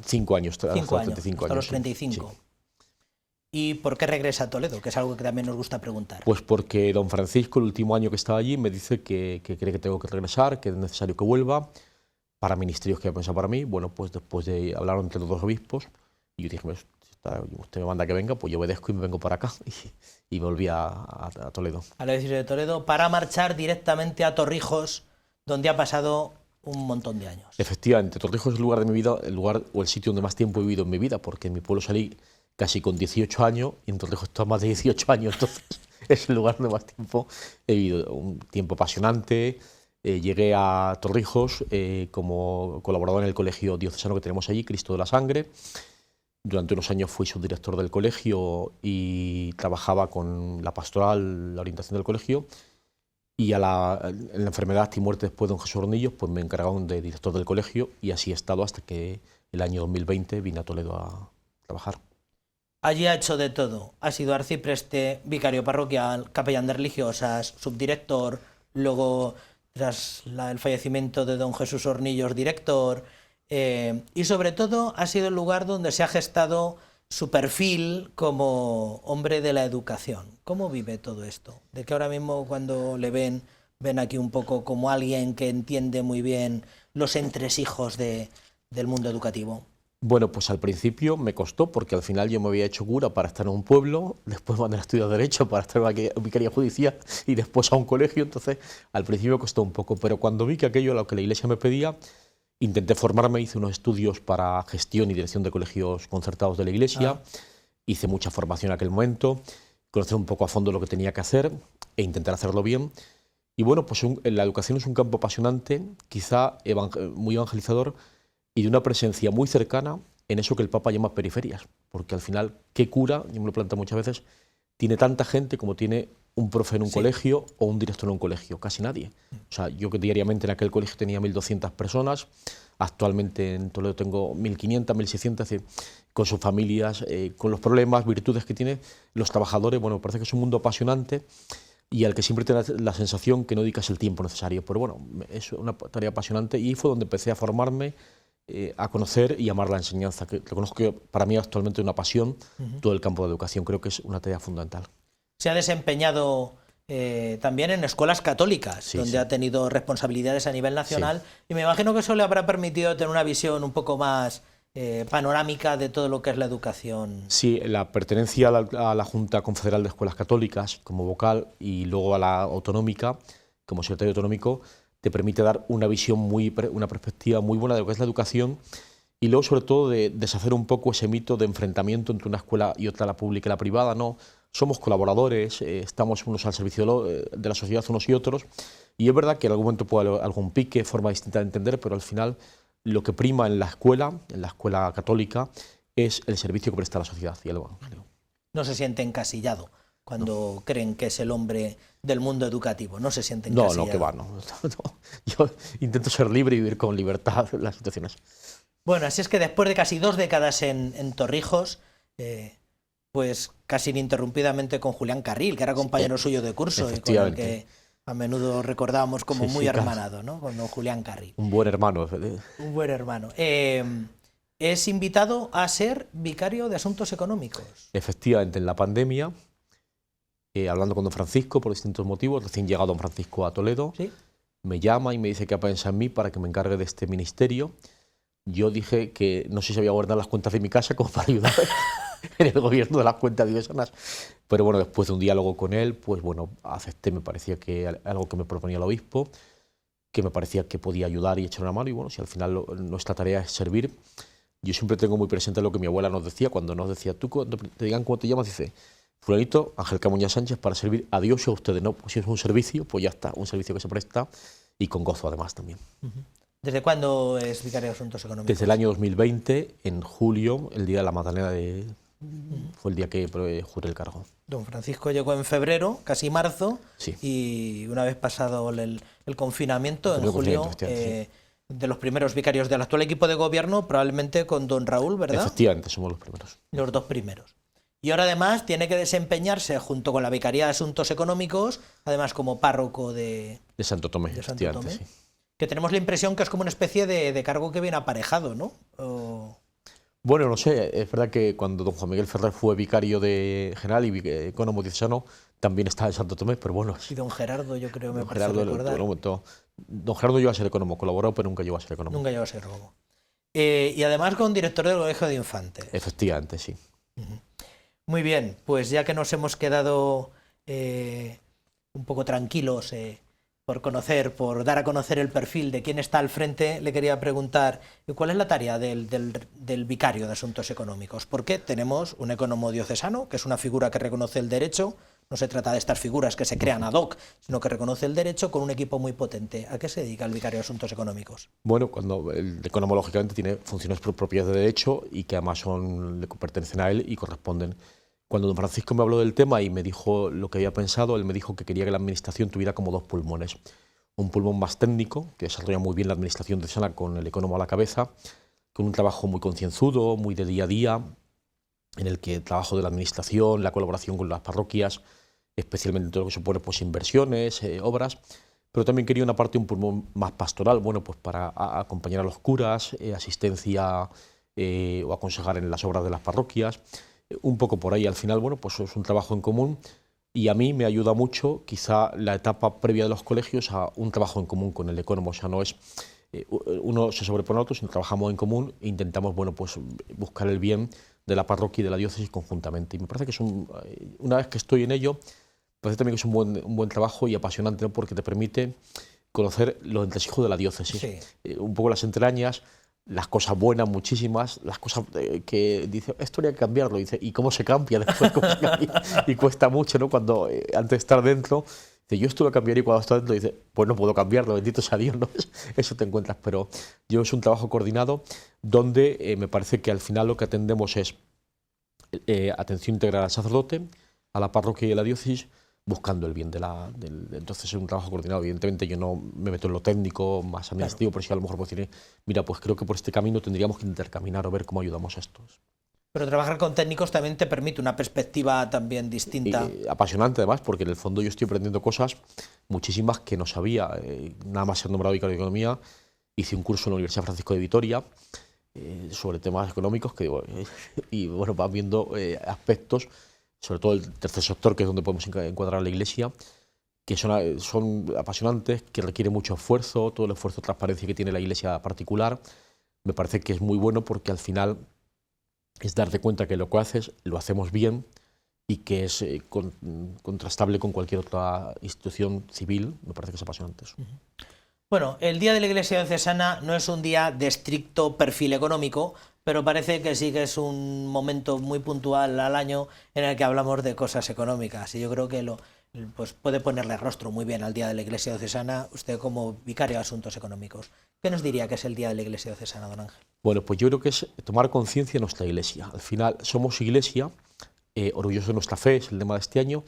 5 años, hasta los 35. Sí. ¿Y por qué regresa a Toledo? Que es algo que también nos gusta preguntar. Pues porque don Francisco, el último año que estaba allí, me dice que cree que tengo que regresar, que es necesario que vuelva, para ministerios que había pensado para mí. Bueno, pues después de hablar entre los 2 obispos, y yo dije, pues, usted me manda que venga, pues yo obedezco y me vengo para acá. Y volví a Toledo. A la diócesis de Toledo, para marchar directamente a Torrijos, donde ha pasado un montón de años. Efectivamente, Torrijos es el lugar de mi vida, el lugar o el sitio donde más tiempo he vivido en mi vida, porque en mi pueblo salí casi con 18 años, y en Torrijos estoy más de 18 años, entonces es el lugar donde más tiempo he vivido. Un tiempo apasionante. Llegué a Torrijos como colaborador en el colegio diocesano que tenemos allí, Cristo de la Sangre. Durante unos años fui subdirector del colegio y trabajaba con la pastoral, la orientación del colegio. Y en la enfermedad y muerte después de don Jesús Hornillos, pues me encargaron de director del colegio, y así he estado hasta que el año 2020 vine a Toledo a trabajar. Allí ha hecho de todo. Ha sido arcipreste, vicario parroquial, capellán de religiosas, subdirector, luego, tras el fallecimiento de don Jesús Hornillos, director, y sobre todo ha sido el lugar donde se ha gestado su perfil como hombre de la educación. ¿Cómo vive todo esto? De que ahora mismo cuando le ven aquí un poco como alguien que entiende muy bien los entresijos del mundo educativo. Bueno, pues al principio me costó, porque al final yo me había hecho cura para estar en un pueblo, después mandé a estudiar Derecho para estar en vicaría judicial y después a un colegio, entonces al principio me costó un poco, pero cuando vi que aquello era lo que la Iglesia me pedía, intenté formarme, hice unos estudios para gestión y dirección de colegios concertados de la Iglesia, hice mucha formación en aquel momento, conocer un poco a fondo lo que tenía que hacer e intentar hacerlo bien. Y bueno, pues la educación es un campo apasionante, quizá muy evangelizador, y de una presencia muy cercana en eso que el Papa llama periferias, porque al final, ¿qué cura? Yo me lo planteo muchas veces, tiene tanta gente como tiene un profe en un colegio o un director en un colegio, casi nadie. O sea, yo que diariamente en aquel colegio tenía 1.200 personas, actualmente en Toledo tengo 1.500, 1.600, con sus familias, con los problemas, virtudes que tienen los trabajadores. Bueno, parece que es un mundo apasionante y al que siempre te da la sensación que no dedicas el tiempo necesario. Pero bueno, es una tarea apasionante y fue donde empecé a formarme, a conocer y amar la enseñanza, que reconozco que para mí actualmente es una pasión, todo el campo de educación, creo que es una tarea fundamental. Se ha desempeñado también en escuelas católicas, donde ha tenido responsabilidades a nivel nacional, y me imagino que eso le habrá permitido tener una visión un poco más panorámica de todo lo que es la educación. Sí, la pertenencia a la Junta Confederal de Escuelas Católicas como vocal y luego a la autonómica como secretario autonómico te permite dar una visión una perspectiva muy buena de lo que es la educación y luego sobre todo de deshacer un poco ese mito de enfrentamiento entre una escuela y otra, la pública y la privada. No, somos colaboradores, estamos unos al servicio de la sociedad unos y otros, y es verdad que en algún momento puede haber algún pique, forma distinta de entender, pero al final lo que prima en la escuela católica, es el servicio que presta a la sociedad y el evangelio. No se siente encasillado cuando creen que es el hombre del mundo educativo, no se siente No, encasillado. no, que va, no. Yo intento ser libre y vivir con libertad las situaciones. Bueno, así es que después de casi 2 décadas en Torrijos, pues casi ininterrumpidamente con Julián Carril, que era compañero suyo de curso y con el que a menudo recordábamos como muy hermanado, ¿no? Con don Julián Carril. Un buen hermano. Un buen hermano. Es invitado a ser vicario de Asuntos Económicos. Efectivamente, en la pandemia, hablando con don Francisco por distintos motivos, recién llegado don Francisco a Toledo, ¿sí? Me llama y me dice que ha pensado en mí para que me encargue de este ministerio. Yo dije que no sé si sabía guardar las cuentas de mi casa como para ayudar en el gobierno de las cuentas diocesanas. Pero bueno, después de un diálogo con él, pues bueno, acepté, me parecía que algo que me proponía el obispo, que me parecía que podía ayudar y echar una mano, y bueno, si al final nuestra tarea es servir. Yo siempre tengo muy presente lo que mi abuela nos decía, cuando nos decía, tú cuando te digan cómo te llamas, dice, fulanito, Ángel Camuña Sánchez, para servir a Dios y a ustedes, ¿no? Pues si es un servicio, pues ya está, un servicio que se presta y con gozo además también. ¿Desde cuándo es vicario de Asuntos Económicos? Desde el año 2020, en julio, el día de la Magdalena, fue el día que juré el cargo. Don Francisco llegó en febrero, casi marzo, sí. Y una vez pasado el confinamiento, en julio, de los primeros vicarios del actual equipo de gobierno, probablemente con don Raúl, ¿verdad? Efectivamente, somos los primeros. Los 2 primeros. Y ahora además tiene que desempeñarse junto con la Vicaría de Asuntos Económicos, además como párroco de Santo Tomé, sí. Que tenemos la impresión que es como una especie de cargo que viene aparejado, ¿no? Bueno, no sé, es verdad que cuando don Juan Miguel Ferrer fue vicario general y ecónomo diocesano, también estaba en Santo Tomé, pero bueno. Y don Gerardo, yo creo, me parece recordar. Don Gerardo llegó a ser ecónomo, colaboró, pero nunca llegó a ser ecónomo. Nunca llegó a ser ecónomo. Y además con director del Colegio de Infantes. Efectivamente, sí. Muy bien, pues ya que nos hemos quedado un poco tranquilos por dar a conocer el perfil de quién está al frente, le quería preguntar cuál es la tarea del vicario de Asuntos Económicos. Porque tenemos un ecónomo diocesano, que es una figura que reconoce el derecho, no se trata de estas figuras que se crean ad hoc, sino que reconoce el derecho con un equipo muy potente. ¿A qué se dedica el vicario de Asuntos Económicos? Bueno, cuando el ecónomo lógicamente tiene funciones propias de derecho y que además le pertenecen a él y corresponden. Cuando don Francisco me habló del tema y me dijo lo que había pensado, él me dijo que quería que la administración tuviera como 2 pulmones. Un pulmón más técnico, que desarrolla muy bien la administración diocesana con el ecónomo a la cabeza, con un trabajo muy concienzudo, muy de día a día, en el que el trabajo de la administración, la colaboración con las parroquias, especialmente todo lo que supone pues, inversiones, obras, pero también quería un pulmón más pastoral, bueno, pues para acompañar a los curas, asistencia o aconsejar en las obras de las parroquias, un poco por ahí. Al final, bueno, pues es un trabajo en común y a mí me ayuda mucho quizá la etapa previa de los colegios a un trabajo en común con el ecónomo. O sea, no es uno se sobrepone a otro, sino trabajamos en común e intentamos, bueno, pues buscar el bien de la parroquia y de la diócesis conjuntamente. Y me parece que es una vez que estoy en ello, parece también que es un buen trabajo y apasionante, ¿no? Porque te permite conocer los entresijos de la diócesis, Sí. Un poco las entrañas, las cosas buenas, muchísimas, las cosas que dice, esto habría que cambiarlo, dice, ¿y cómo se cambia después? Y cuesta mucho, ¿no? Cuando antes de estar dentro, dice, yo esto lo cambiaría, y cuando estoy dentro, dice, pues no puedo cambiarlo, bendito sea Dios, ¿no? Eso te encuentras, pero yo es un trabajo coordinado donde me parece que al final lo que atendemos es atención integral al sacerdote, a la parroquia y a la diócesis, buscando el bien entonces es un trabajo coordinado. Evidentemente yo no me meto en lo técnico, más administrativo, claro. Pero sí a lo mejor puedo decir, mira, pues creo que por este camino tendríamos que intercaminar o ver cómo ayudamos a estos. Pero trabajar con técnicos también te permite una perspectiva también distinta. Apasionante además, porque en el fondo yo estoy aprendiendo cosas muchísimas que no sabía. Nada más ser nombrado vicario de Economía, hice un curso en la Universidad Francisco de Vitoria sobre temas económicos y bueno, vas viendo aspectos, sobre todo el tercer sector, que es donde podemos encuadrar a la Iglesia, que son apasionantes, que requieren mucho esfuerzo, todo el esfuerzo de transparencia que tiene la Iglesia particular. Me parece que es muy bueno porque al final es darte cuenta que lo que haces lo hacemos bien y que es contrastable con cualquier otra institución civil. Me parece que es apasionante eso. Bueno, el Día de la Iglesia Diocesana no es un día de estricto perfil económico, pero parece que sí que es un momento muy puntual al año en el que hablamos de cosas económicas. Y yo creo que pues puede ponerle rostro muy bien al Día de la Iglesia Diocesana, usted como vicario de Asuntos Económicos. ¿Qué nos diría que es el Día de la Iglesia Diocesana, don Ángel? Bueno, pues yo creo que es tomar conciencia de nuestra Iglesia. Al final somos Iglesia, orgullosos de nuestra fe, es el lema de este año,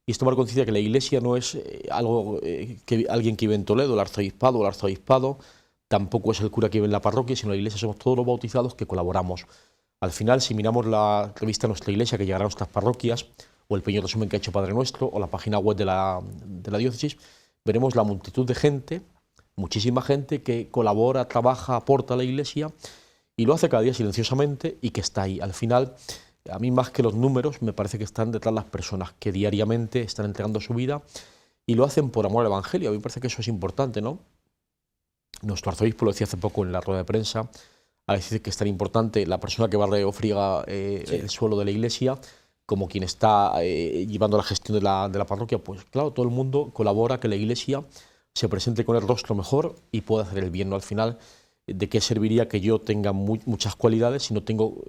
y es tomar conciencia que la Iglesia no es algo que alguien que vive en Toledo, el arzobispado, tampoco es el cura que vive en la parroquia, sino la Iglesia somos todos los bautizados que colaboramos. Al final, si miramos la revista Nuestra Iglesia, que llegará a nuestras parroquias, o el pequeño resumen que ha hecho Padre Nuestro, o la página web de la diócesis, veremos la multitud de gente, muchísima gente que colabora, trabaja, aporta a la Iglesia, y lo hace cada día silenciosamente y que está ahí. Al final, a mí más que los números, me parece que están detrás las personas que diariamente están entregando su vida y lo hacen por amor al Evangelio. A mí me parece que eso es importante, ¿no? Nuestro arzobispo lo decía hace poco en la rueda de prensa, a decir que es tan importante la persona que barre o friega el suelo de la Iglesia como quien está llevando la gestión de la parroquia. Pues claro, todo el mundo colabora que la Iglesia se presente con el rostro mejor y pueda hacer el bien, ¿no? Al final, ¿de qué serviría que yo tenga muchas cualidades si no tengo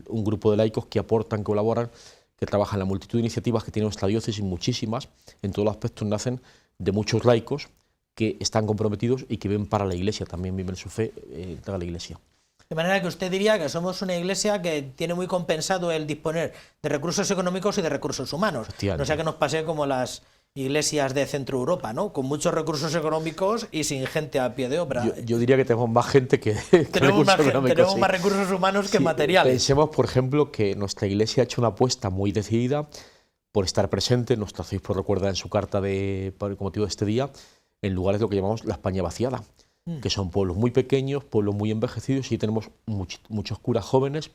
un grupo de laicos que aportan, colaboran, que trabajan? La multitud de iniciativas que tiene nuestra diócesis, muchísimas, en todos los aspectos, nacen de muchos laicos que están comprometidos y que ven para la Iglesia, también viven su fe para la Iglesia. De manera que usted diría que somos una Iglesia que tiene muy compensado el disponer de recursos económicos y de recursos humanos. No sea que nos pase como las iglesias de Centro Europa, ¿no? Con muchos recursos económicos y sin gente a pie de obra. Yo diría que tenemos más gente que tenemos más recursos humanos que materiales. Pensemos, por ejemplo, que nuestra Iglesia ha hecho una apuesta muy decidida por estar presente. Nuestro arzobispo recuerda en su carta con motivo de este día, en lugares de lo que llamamos la España vaciada, que son pueblos muy pequeños, pueblos muy envejecidos, y tenemos muchos curas jóvenes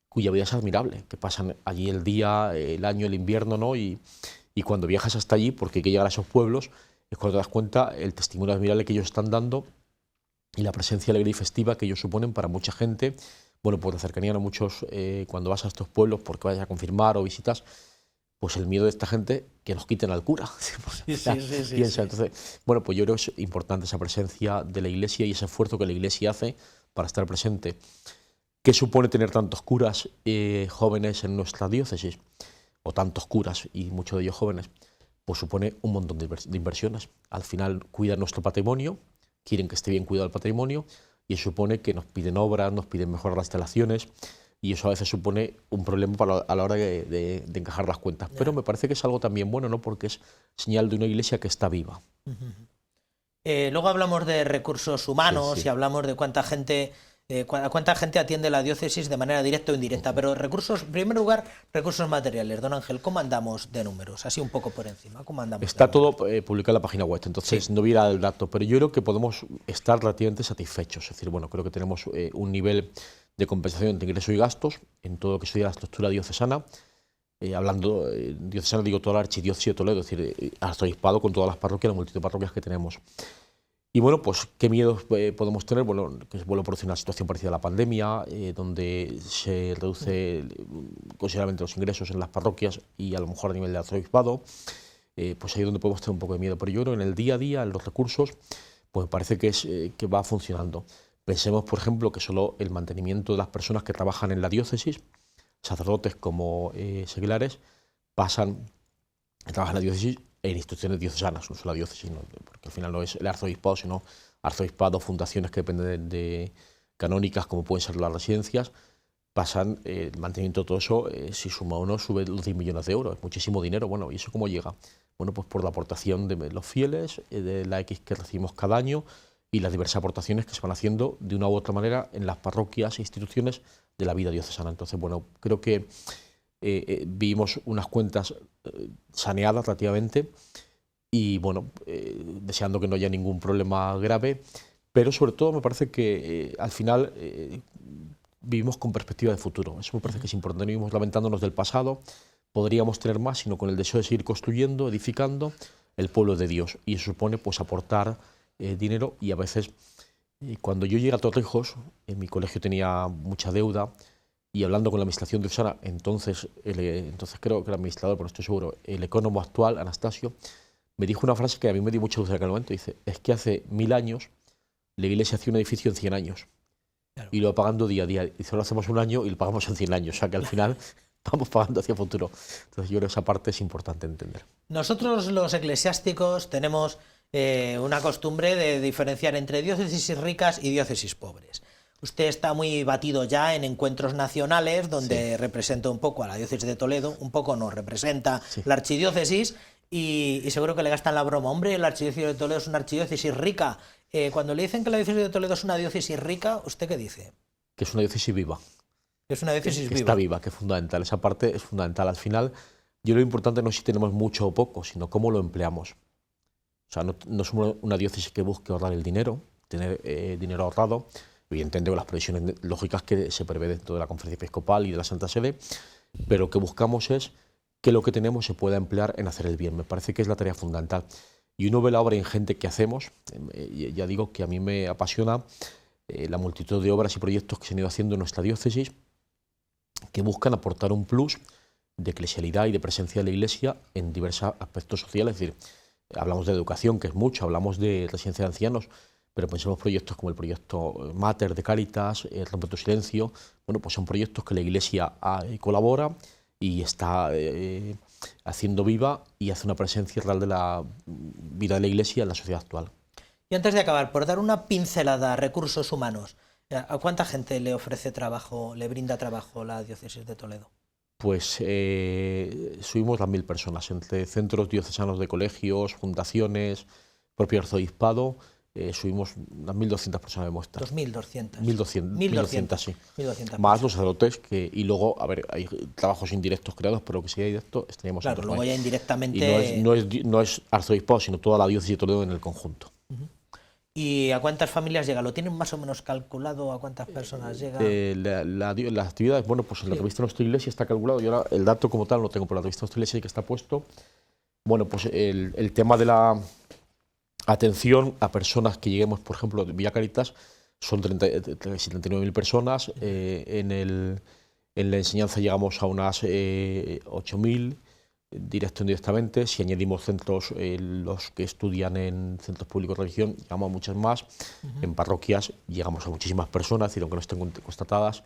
cuya vida es admirable, que pasan allí el día, el año, el invierno, ¿no? Y cuando viajas hasta allí, porque hay que llegar a esos pueblos, es cuando te das cuenta el testimonio admirable que ellos están dando y la presencia alegre y festiva que ellos suponen para mucha gente. Bueno, por la cercanía, no muchos, cuando vas a estos pueblos porque vayas a confirmar o visitas, pues el miedo de esta gente que nos quiten al cura. Piensa. Entonces, bueno, pues yo creo que es importante esa presencia de la Iglesia y ese esfuerzo que la Iglesia hace para estar presente. ¿Qué supone tener tantos curas jóvenes en nuestra diócesis? O tantos curas y muchos de ellos jóvenes. Pues supone un montón de inversiones. Al final cuidan nuestro patrimonio, quieren que esté bien cuidado el patrimonio, y eso supone que nos piden obras, nos piden mejorar las instalaciones, y eso a veces supone un problema a la hora de encajar las cuentas. Pero me parece que es algo también bueno, ¿no? Porque es señal de una Iglesia que está viva. Luego hablamos de recursos humanos y hablamos de cuánta gente atiende la diócesis de manera directa o indirecta, pero recursos, en primer lugar, recursos materiales. Don Ángel, ¿cómo andamos de números? Así un poco por encima, ¿cómo andamos? Está todo publicado en la página web, entonces no viera el dato, pero yo creo que podemos estar relativamente satisfechos. Es decir, bueno, creo que tenemos un nivel de compensación entre ingresos y gastos en todo lo que sería la estructura diocesana. Hablando diocesana, digo toda la archidiócesis de Toledo, es decir, arzobispado con todas las parroquias, la multitud de parroquias que tenemos. Y bueno, pues qué miedos podemos tener. Bueno, que se vuelve a producir una situación parecida a la pandemia, donde se reduce considerablemente los ingresos en las parroquias y a lo mejor a nivel de arzobispado. Pues ahí es donde podemos tener un poco de miedo. Pero yo creo que en el día a día, en los recursos, pues parece que va funcionando. Pensemos, por ejemplo, que solo el mantenimiento de las personas que trabajan en la diócesis, sacerdotes como seglares, trabajan en la diócesis en instituciones diocesanas, no solo la diócesis, ¿no? Porque al final no es el arzobispado, sino arzobispado, fundaciones que dependen de canónicas, como pueden ser las residencias, pasan el mantenimiento de todo eso, si suma o no, sube los 10 millones de euros, es muchísimo dinero. Bueno, ¿y eso cómo llega? Bueno, pues por la aportación de los fieles, de la X que recibimos cada año y las diversas aportaciones que se van haciendo de una u otra manera en las parroquias e instituciones de la vida diocesana. Entonces, bueno, creo que vimos unas cuentas saneadas relativamente y, bueno, deseando que no haya ningún problema grave, pero sobre todo me parece que al final vivimos con perspectiva de futuro. Eso me parece que es importante. No vivimos lamentándonos del pasado, podríamos tener más, sino con el deseo de seguir construyendo, edificando el pueblo de Dios. Y eso supone pues aportar dinero y a veces, cuando yo llegué a Torrijos, en mi colegio tenía mucha deuda y hablando con la administración diocesana, entonces creo que el administrador, pero no estoy seguro, el ecónomo actual, Anastasio, me dijo una frase que a mí me dio mucha luz en aquel momento. Dice, es que hace 1000 años la iglesia hacía un edificio en 100 años. Claro. Y lo va pagando día a día. Y solo hacemos un año y lo pagamos en 100 años. O sea que al final vamos pagando hacia el futuro. Entonces yo creo que esa parte es importante entender. Nosotros los eclesiásticos tenemos una costumbre de diferenciar entre diócesis ricas y diócesis pobres. Usted está muy batido ya en encuentros nacionales donde representa un poco a la diócesis de Toledo, un poco nos representa la archidiócesis y seguro que le gastan la broma. Hombre, la archidiócesis de Toledo es una archidiócesis rica. Cuando le dicen que la diócesis de Toledo es una diócesis rica, ¿usted qué dice? Que es una diócesis viva. Que es una diócesis viva. Está viva, que es fundamental. Esa parte es fundamental. Al final, yo lo importante no es si tenemos mucho o poco, sino cómo lo empleamos. O sea, no somos una diócesis que busque ahorrar el dinero, tener dinero ahorrado. Evidentemente, con las previsiones lógicas que se prevé dentro de la Conferencia Episcopal y de la Santa Sede, pero lo que buscamos es que lo que tenemos se pueda emplear en hacer el bien. Me parece que es la tarea fundamental. Y uno ve la obra ingente que hacemos. Ya digo que a mí me apasiona la multitud de obras y proyectos que se han ido haciendo en nuestra diócesis, que buscan aportar un plus de eclesialidad y de presencia de la Iglesia en diversos aspectos sociales. Es decir, hablamos de educación, que es mucho, hablamos de residencia de ancianos, pero pensemos proyectos como el proyecto Mater de Cáritas, el Rompe tu Silencio. Bueno, pues son proyectos que la Iglesia colabora y está haciendo viva y hace una presencia real de la vida de la Iglesia en la sociedad actual. Y antes de acabar, por dar una pincelada a recursos humanos, ¿a cuánta gente le ofrece trabajo, le brinda trabajo la diócesis de Toledo? Pues subimos las 1000 personas, entre centros diocesanos de colegios, fundaciones, propio arzobispado. Subimos las 1200 personas de muestra. 2200. 1200, sí. 1200 más los sacerdotes y luego, a ver, hay trabajos indirectos creados, pero que si hay directo estaríamos en luego ya indirectamente. Y no es arzobispado, sino toda la diócesis de Toledo en el conjunto. ¿Y a cuántas familias llega? ¿Lo tienen más o menos calculado? ¿A cuántas personas llega? Las actividades, bueno, pues en la revista Nuestra Iglesia está calculado. Yo ahora el dato como tal no lo tengo, pero la revista Nuestra Iglesia sí que está puesto. Bueno, pues el tema de la atención a personas que lleguemos, por ejemplo, de Villa Caritas, son 79.000 personas. En la enseñanza llegamos a unas 8.000, directo e indirectamente. Si añadimos centros, los que estudian en centros públicos de religión, llegamos a muchas más. En parroquias llegamos a muchísimas personas, y aunque no estén constatadas,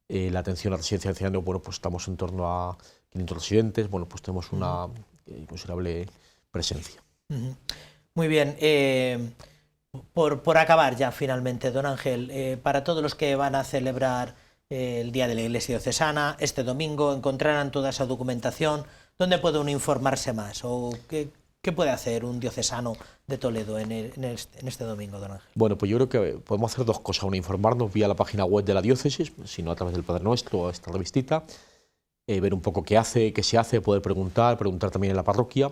la atención a residencia de ancianos, bueno, pues estamos en torno a 500 residentes. Bueno, pues tenemos una considerable presencia. Muy bien. Por acabar ya finalmente, don Ángel, para todos los que van a celebrar el Día de la Iglesia Diocesana, este domingo, encontrarán toda esa documentación. ¿Dónde puede uno informarse más? ¿O qué puede hacer un diocesano de Toledo en este domingo, don Ángel? Bueno, pues yo creo que podemos hacer dos cosas. Una, informarnos vía la página web de la diócesis, sino a través del Padre Nuestro o esta revistita, ver un poco qué se hace, poder preguntar también en la parroquia.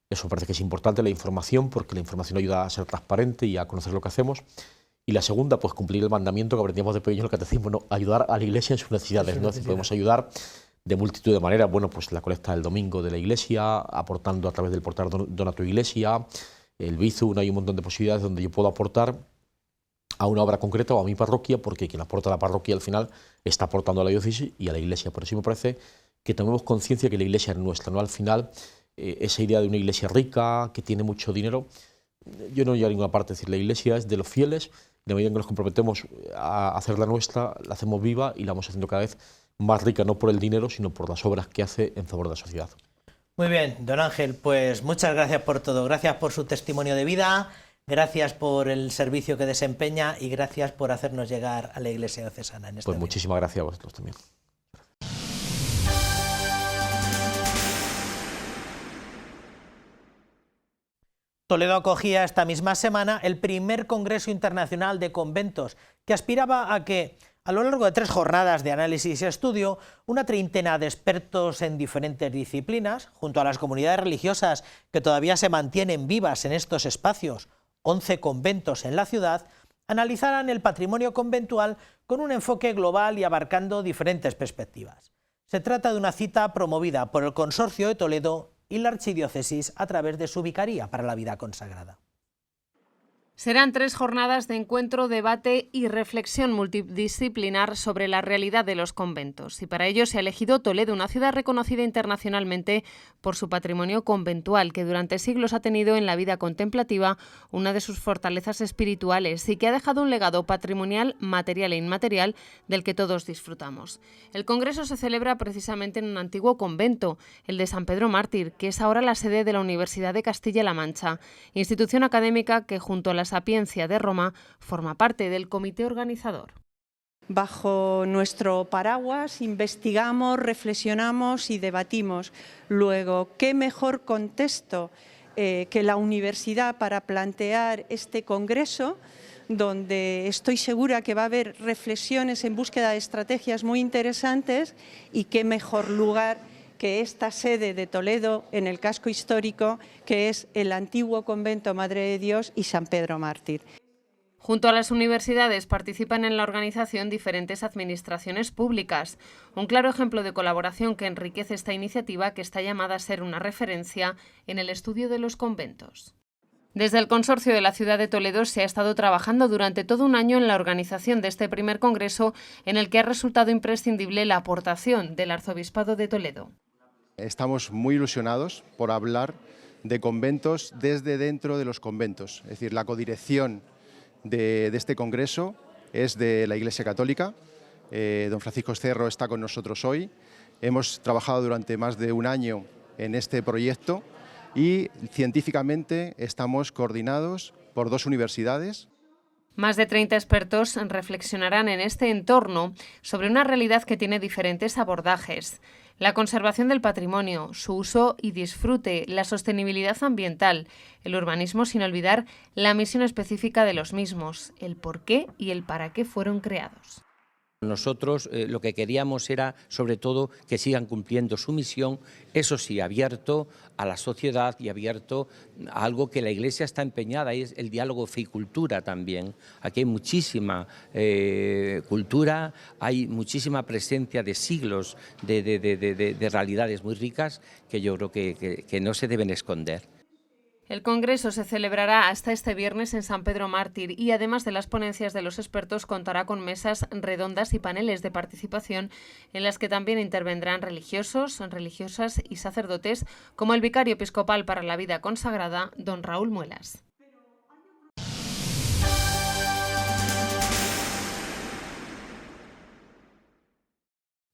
Eso parece que es importante, la información, porque la información ayuda a ser transparente y a conocer lo que hacemos. Y la segunda, pues cumplir el mandamiento que aprendíamos de pequeños en el catecismo, ¿no? Ayudar a la Iglesia en sus necesidades, ¿no? Podemos ayudar de multitud de maneras, bueno, pues la colecta del domingo de la Iglesia, aportando a través del portal Dona tu Iglesia, el Bizum, hay un montón de posibilidades donde yo puedo aportar a una obra concreta o a mi parroquia, porque quien aporta a la parroquia al final está aportando a la diócesis y a la Iglesia. Por eso me parece que tomemos conciencia que la Iglesia es nuestra, ¿no? Al final, esa idea de una Iglesia rica, que tiene mucho dinero, yo no llego a ninguna parte. Es decir, la Iglesia es de los fieles, y en la medida en que nos comprometemos a hacerla nuestra, la hacemos viva y la vamos haciendo cada vez más rica, no por el dinero, sino por las obras que hace en favor de la sociedad. Muy bien, don Ángel, pues muchas gracias por todo. Gracias por su testimonio de vida, gracias por el servicio que desempeña y gracias por hacernos llegar a la Iglesia diocesana en este Pues muchísimas gracias a vosotros también. Toledo acogía esta misma semana el primer Congreso Internacional de Conventos, que aspiraba a que, a lo largo de 3 jornadas de análisis y estudio, una treintena de expertos en diferentes disciplinas, junto a las comunidades religiosas que todavía se mantienen vivas en estos espacios, 11 conventos en la ciudad, analizaran el patrimonio conventual con un enfoque global y abarcando diferentes perspectivas. Se trata de una cita promovida por el Consorcio de Toledo y la Archidiócesis a través de su Vicaría para la Vida Consagrada. Serán 3 jornadas de encuentro, debate y reflexión multidisciplinar sobre la realidad de los conventos. Y para ello se ha elegido Toledo, una ciudad reconocida internacionalmente por su patrimonio conventual, que durante siglos ha tenido en la vida contemplativa una de sus fortalezas espirituales y que ha dejado un legado patrimonial, material e inmaterial del que todos disfrutamos. El congreso se celebra precisamente en un antiguo convento, el de San Pedro Mártir, que es ahora la sede de la Universidad de Castilla-La Mancha, institución académica que junto a la Sapiencia de Roma forma parte del comité organizador. Bajo nuestro paraguas investigamos, reflexionamos y debatimos. Luego, ¿qué mejor contexto que la universidad para plantear este congreso, donde estoy segura que va a haber reflexiones en búsqueda de estrategias muy interesantes, y qué mejor lugar que esta sede de Toledo, en el casco histórico, que es el antiguo convento Madre de Dios y San Pedro Mártir. Junto a las universidades participan en la organización diferentes administraciones públicas. Un claro ejemplo de colaboración que enriquece esta iniciativa, que está llamada a ser una referencia en el estudio de los conventos. Desde el Consorcio de la Ciudad de Toledo se ha estado trabajando durante todo un año en la organización de este primer congreso, en el que ha resultado imprescindible la aportación del Arzobispado de Toledo. Estamos muy ilusionados por hablar de conventos desde dentro de los conventos. Es decir, la codirección de este congreso es de la Iglesia Católica. Don Francisco Cerro está con nosotros hoy. Hemos trabajado durante más de un año en este proyecto y científicamente estamos coordinados por 2 universidades. Más de 30 expertos reflexionarán en este entorno sobre una realidad que tiene diferentes abordajes: la conservación del patrimonio, su uso y disfrute, la sostenibilidad ambiental, el urbanismo, sin olvidar la misión específica de los mismos, el por qué y el para qué fueron creados. Nosotros lo que queríamos era, sobre todo, que sigan cumpliendo su misión, eso sí, abierto a la sociedad y abierto a algo que la Iglesia está empeñada, y es el diálogo fe y cultura también. Aquí hay muchísima cultura, hay muchísima presencia de siglos de realidades muy ricas que yo creo que no se deben esconder. El congreso se celebrará hasta este viernes en San Pedro Mártir y, además de las ponencias de los expertos, contará con mesas redondas y paneles de participación en las que también intervendrán religiosos, religiosas y sacerdotes, como el vicario episcopal para la Vida Consagrada, don Raúl Muelas.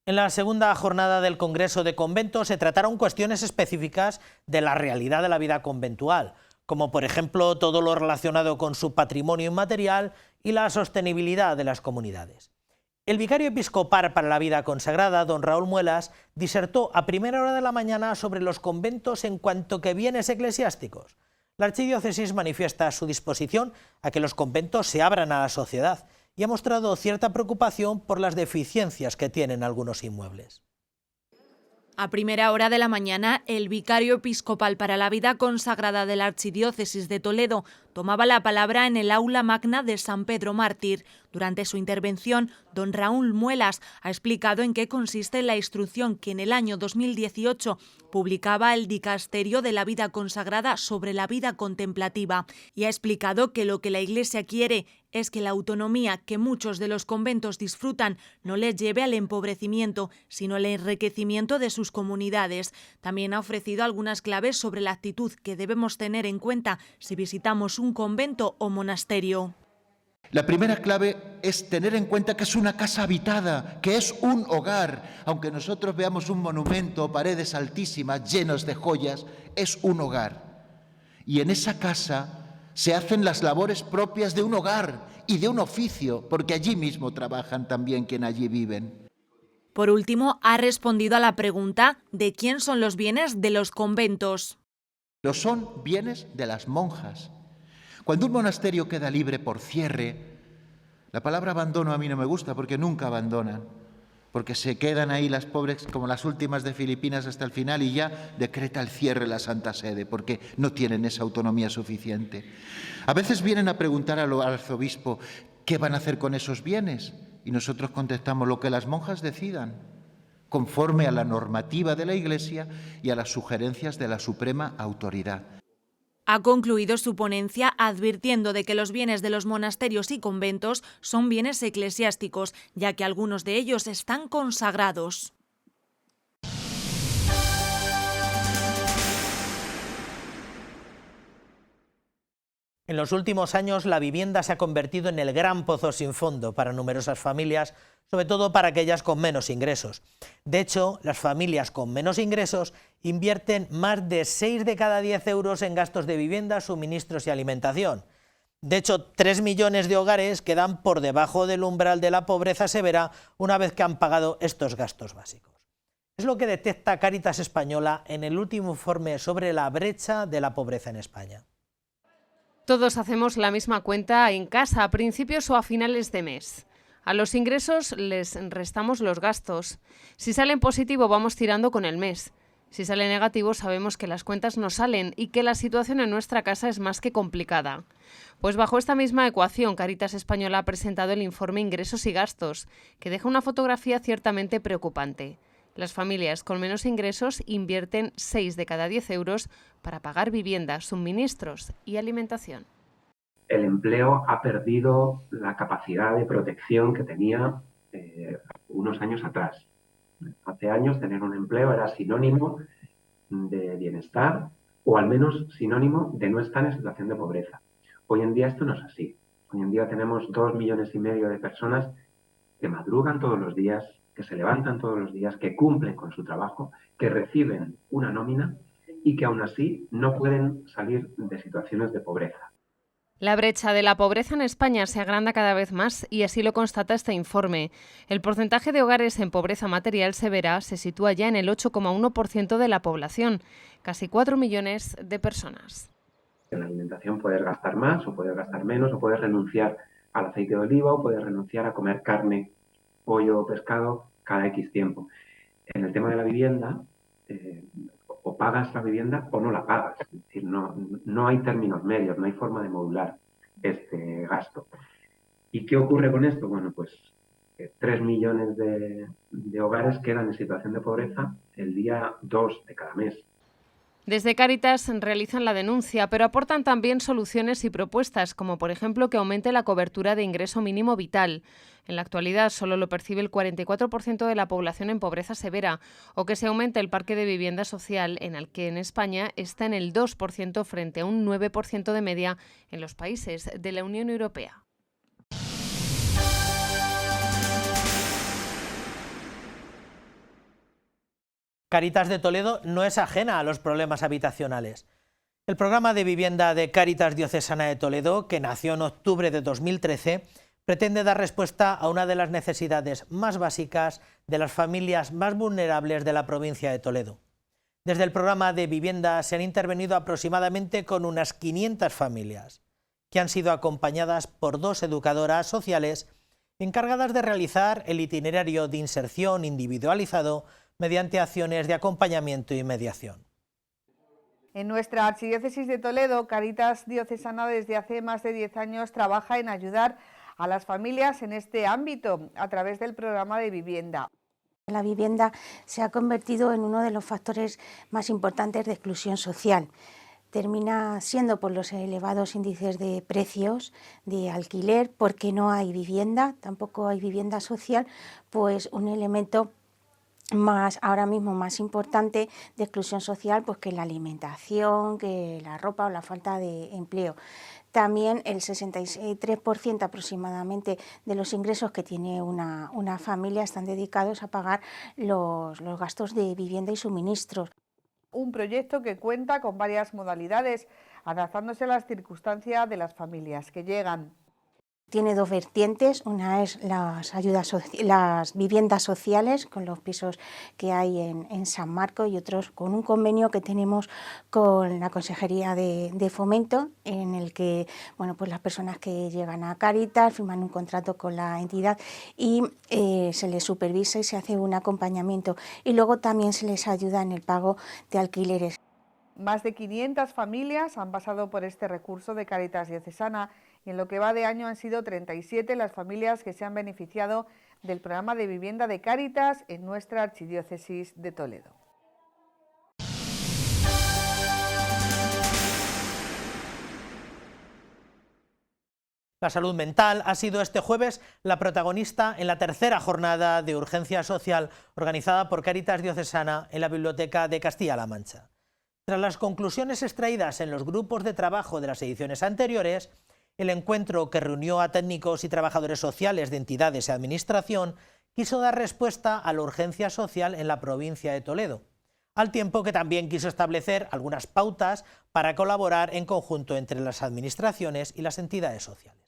En la segunda jornada del Congreso de Conventos se trataron cuestiones específicas de la realidad de la vida conventual, como por ejemplo todo lo relacionado con su patrimonio inmaterial y la sostenibilidad de las comunidades. El vicario episcopal para la Vida Consagrada, don Raúl Muelas, disertó a primera hora de la mañana sobre los conventos en cuanto que bienes eclesiásticos. La Archidiócesis manifiesta su disposición a que los conventos se abran a la sociedad y ha mostrado cierta preocupación por las deficiencias que tienen algunos inmuebles. A primera hora de la mañana, el vicario episcopal para la vida consagrada de la Archidiócesis de Toledo tomaba la palabra en el aula magna de San Pedro Mártir. Durante su intervención, don Raúl Muelas ha explicado en qué consiste la instrucción que en el año 2018 publicaba el Dicasterio de la Vida Consagrada sobre la vida contemplativa y ha explicado que lo que la Iglesia quiere es que la autonomía que muchos de los conventos disfrutan no les lleve al empobrecimiento, sino al enriquecimiento de sus comunidades. También ha ofrecido algunas claves sobre la actitud que debemos tener en cuenta si visitamos un convento o monasterio. La primera clave es tener en cuenta que es una casa habitada, que es un hogar. Aunque nosotros veamos un monumento, paredes altísimas, llenos de joyas, es un hogar. Y en esa casa se hacen las labores propias de un hogar y de un oficio, porque allí mismo trabajan también quienes allí viven. Por último, ha respondido a la pregunta de quién son los bienes de los conventos. Los son bienes de las monjas. Cuando un monasterio queda libre por cierre, la palabra abandono a mí no me gusta porque nunca abandonan, porque se quedan ahí las pobres como las últimas de Filipinas hasta el final y ya decreta el cierre la Santa Sede porque no tienen esa autonomía suficiente. A veces vienen a preguntar al arzobispo qué van a hacer con esos bienes y nosotros contestamos lo que las monjas decidan, conforme a la normativa de la Iglesia y a las sugerencias de la Suprema Autoridad. Ha concluido su ponencia advirtiendo de que los bienes de los monasterios y conventos son bienes eclesiásticos, ya que algunos de ellos están consagrados. En los últimos años, la vivienda se ha convertido en el gran pozo sin fondo para numerosas familias, sobre todo para aquellas con menos ingresos. De hecho, las familias con menos ingresos invierten más de 6 de cada 10 euros en gastos de vivienda, suministros y alimentación. De hecho, 3 millones de hogares quedan por debajo del umbral de la pobreza severa una vez que han pagado estos gastos básicos. Es lo que detecta Cáritas Española en el último informe sobre la brecha de la pobreza en España. Todos hacemos la misma cuenta en casa a principios o a finales de mes. A los ingresos les restamos los gastos. Si salen positivo vamos tirando con el mes. Si sale negativo sabemos que las cuentas no salen y que la situación en nuestra casa es más que complicada. Pues bajo esta misma ecuación, Cáritas Española ha presentado el informe Ingresos y Gastos, que deja una fotografía ciertamente preocupante. Las familias con menos ingresos invierten 6 de cada 10 euros para pagar vivienda, suministros y alimentación. El empleo ha perdido la capacidad de protección que tenía unos años atrás. Hace años tener un empleo era sinónimo de bienestar o al menos sinónimo de no estar en situación de pobreza. Hoy en día esto no es así. Hoy en día tenemos 2,5 millones de personas que madrugan todos los días, que se levantan todos los días, que cumplen con su trabajo, que reciben una nómina y que aún así no pueden salir de situaciones de pobreza. La brecha de la pobreza en España se agranda cada vez más y así lo constata este informe. El porcentaje de hogares en pobreza material severa se sitúa ya en el 8,1% de la población, casi 4 millones de personas. En la alimentación puedes gastar más o puedes gastar menos o puedes renunciar al aceite de oliva o puedes renunciar a comer carne, pollo o pescado cada X tiempo. En el tema de la vivienda, o pagas la vivienda o no la pagas. Es decir, no hay términos medios, no hay forma de modular este gasto. ¿Y qué ocurre con esto? Bueno, pues 3 millones de hogares quedan en situación de pobreza el día 2 de cada mes. Desde Cáritas realizan la denuncia, pero aportan también soluciones y propuestas, como por ejemplo que aumente la cobertura de ingreso mínimo vital. En la actualidad solo lo percibe el 44% de la población en pobreza severa, o que se aumente el parque de vivienda social, en el que en España está en el 2% frente a un 9% de media en los países de la Unión Europea. Cáritas de Toledo no es ajena a los problemas habitacionales. El programa de vivienda de Cáritas Diocesana de Toledo, que nació en octubre de 2013, pretende dar respuesta a una de las necesidades más básicas de las familias más vulnerables de la provincia de Toledo. Desde el programa de vivienda se han intervenido aproximadamente con unas 500 familias, que han sido acompañadas por 2 educadoras sociales encargadas de realizar el itinerario de inserción individualizado mediante acciones de acompañamiento y mediación. En nuestra Archidiócesis de Toledo, Cáritas Diocesana desde hace más de 10 años trabaja en ayudar a las familias en este ámbito a través del programa de vivienda. La vivienda se ha convertido en uno de los factores más importantes de exclusión social. Termina siendo por los elevados índices de precios de alquiler, porque no hay vivienda, tampoco hay vivienda social, pues un elemento ahora mismo más importante de exclusión social, pues que la alimentación, que la ropa o la falta de empleo. También el 63% aproximadamente de los ingresos que tiene una familia están dedicados a pagar los gastos de vivienda y suministros. Un proyecto que cuenta con varias modalidades, adaptándose a las circunstancias de las familias que llegan. Tiene dos vertientes, una es las viviendas sociales con los pisos que hay en San Marcos y otros con un convenio que tenemos con la Consejería de Fomento, en el que pues las personas que llegan a Cáritas firman un contrato con la entidad y se les supervisa y se hace un acompañamiento, y luego también se les ayuda en el pago de alquileres. Más de 500 familias han pasado por este recurso de Cáritas Diocesana y en lo que va de año han sido 37 las familias que se han beneficiado del programa de vivienda de Cáritas en nuestra Archidiócesis de Toledo. La salud mental ha sido este jueves la protagonista en la tercera jornada de urgencia social organizada por Cáritas Diocesana en la Biblioteca de Castilla-La Mancha. Tras las conclusiones extraídas en los grupos de trabajo de las ediciones anteriores, el encuentro, que reunió a técnicos y trabajadores sociales de entidades y administración, quiso dar respuesta a la urgencia social en la provincia de Toledo, al tiempo que también quiso establecer algunas pautas para colaborar en conjunto entre las administraciones y las entidades sociales.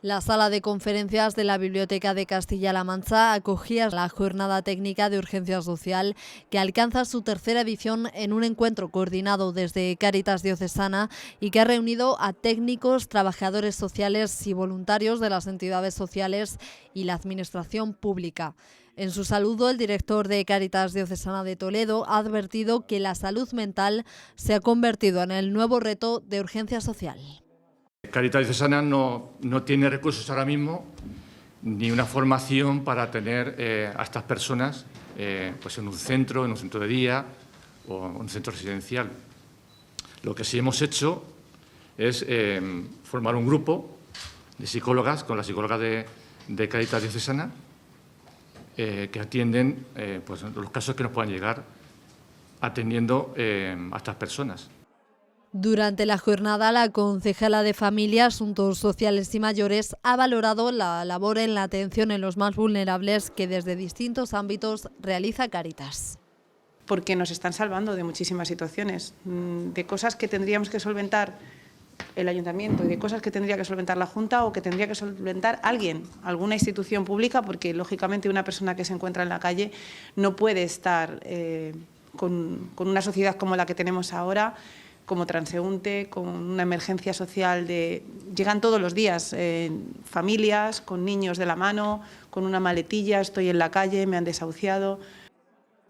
La sala de conferencias de la Biblioteca de Castilla-La Mancha acogía la jornada técnica de urgencia social, que alcanza su tercera edición en un encuentro coordinado desde Cáritas Diocesana y que ha reunido a técnicos, trabajadores sociales y voluntarios de las entidades sociales y la administración pública. En su saludo, el director de Cáritas Diocesana de Toledo ha advertido que la salud mental se ha convertido en el nuevo reto de urgencia social. Cáritas Diocesana no tiene recursos ahora mismo ni una formación para tener a estas personas pues en un centro de día o en un centro residencial. Lo que sí hemos hecho es formar un grupo de psicólogas con las psicólogas de Cáritas Diocesana que atienden pues los casos que nos puedan llegar atendiendo a estas personas. Durante la jornada, la concejala de Familia, Asuntos Sociales y Mayores ha valorado la labor en la atención en los más vulnerables que desde distintos ámbitos realiza Cáritas. Porque nos están salvando de muchísimas situaciones, de cosas que tendríamos que solventar el ayuntamiento y de cosas que tendría que solventar la Junta o que tendría que solventar alguien, alguna institución pública, porque lógicamente una persona que se encuentra en la calle no puede estar con una sociedad como la que tenemos ahora, como transeúnte, con una emergencia social llegan todos los días familias con niños de la mano, con una maletilla, estoy en la calle, me han desahuciado.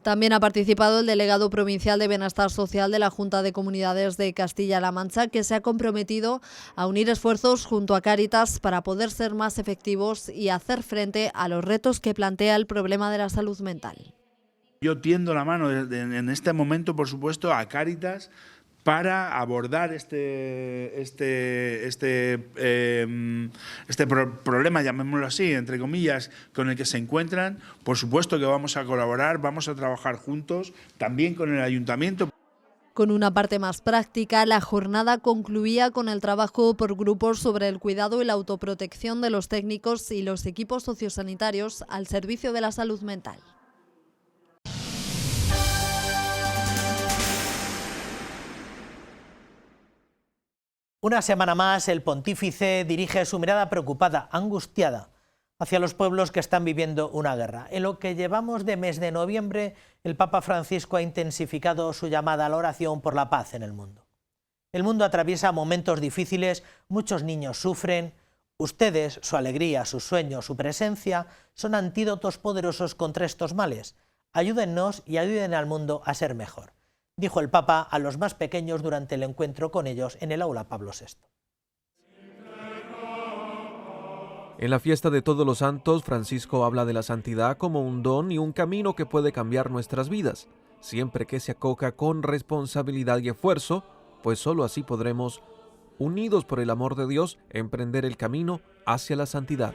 También ha participado el delegado provincial de Bienestar Social de la Junta de Comunidades de Castilla-La Mancha, que se ha comprometido a unir esfuerzos junto a Cáritas para poder ser más efectivos y hacer frente a los retos que plantea el problema de la salud mental. Yo tiendo la mano en este momento, por supuesto, a Cáritas para abordar este problema, llamémoslo así, entre comillas, con el que se encuentran. Por supuesto que vamos a colaborar, vamos a trabajar juntos, también con el ayuntamiento. Con una parte más práctica, la jornada concluía con el trabajo por grupos sobre el cuidado y la autoprotección de los técnicos y los equipos sociosanitarios al servicio de la salud mental. Una semana más, el pontífice dirige su mirada preocupada, angustiada, hacia los pueblos que están viviendo una guerra. En lo que llevamos de mes de noviembre, el Papa Francisco ha intensificado su llamada a la oración por la paz en el mundo. El mundo atraviesa momentos difíciles, muchos niños sufren. Ustedes, su alegría, sus sueños, su presencia, son antídotos poderosos contra estos males. Ayúdennos y ayuden al mundo a ser mejor, dijo el Papa a los más pequeños durante el encuentro con ellos en el aula Pablo VI. En la fiesta de Todos los Santos, Francisco habla de la santidad como un don y un camino que puede cambiar nuestras vidas, siempre que se acoja con responsabilidad y esfuerzo, pues solo así podremos, unidos por el amor de Dios, emprender el camino hacia la santidad.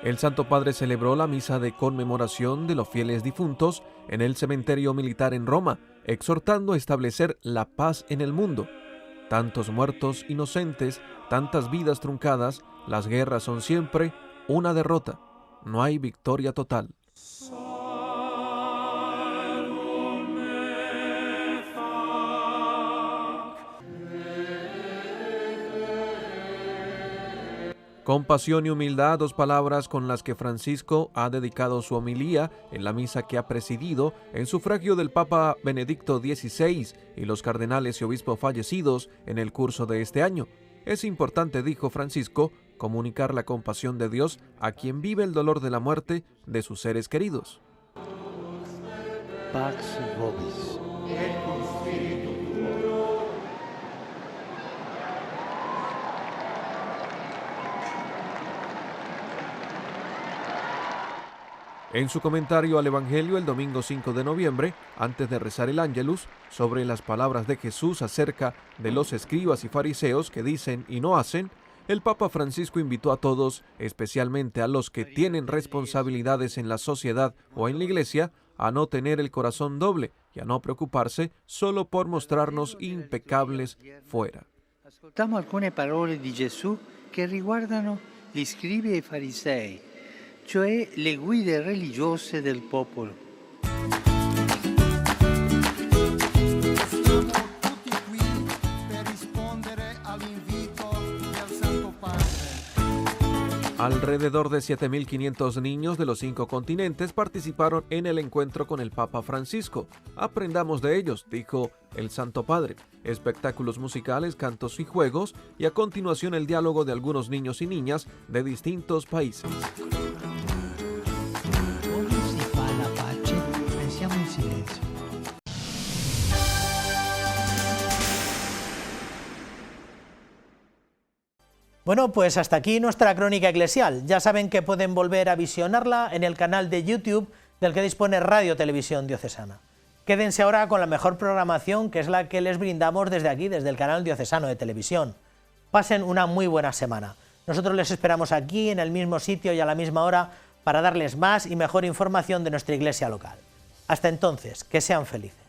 El Santo Padre celebró la misa de conmemoración de los fieles difuntos en el cementerio militar en Roma, exhortando a establecer la paz en el mundo. Tantos muertos inocentes, tantas vidas truncadas, las guerras son siempre una derrota. No hay victoria total. Compasión y humildad, dos palabras con las que Francisco ha dedicado su homilía en la misa que ha presidido en sufragio del Papa Benedicto XVI y los cardenales y obispos fallecidos en el curso de este año. Es importante, dijo Francisco, comunicar la compasión de Dios a quien vive el dolor de la muerte de sus seres queridos. Pax vobis. En su comentario al Evangelio el domingo 5 de noviembre, antes de rezar el Ángelus, sobre las palabras de Jesús acerca de los escribas y fariseos que dicen y no hacen, el Papa Francisco invitó a todos, especialmente a los que tienen responsabilidades en la sociedad o en la Iglesia, a no tener el corazón doble y a no preocuparse solo por mostrarnos impecables fuera. Ascoltiamo alcune parole di Gesù che riguardano gli scribi e i farisei, cioè le guide religiose del popolo. Alrededor de 7.500 niños de los 5 continentes participaron en el encuentro con el Papa Francisco. Aprendamos de ellos, dijo el Santo Padre. Espectáculos musicales, cantos y juegos, y a continuación el diálogo de algunos niños y niñas de distintos países. Bueno, pues hasta aquí nuestra crónica eclesial. Ya saben que pueden volver a visionarla en el canal de YouTube del que dispone Radio Televisión Diocesana. Quédense ahora con la mejor programación, que es la que les brindamos desde aquí, desde el canal diocesano de televisión. Pasen una muy buena semana. Nosotros les esperamos aquí, en el mismo sitio y a la misma hora, para darles más y mejor información de nuestra iglesia local. Hasta entonces, que sean felices.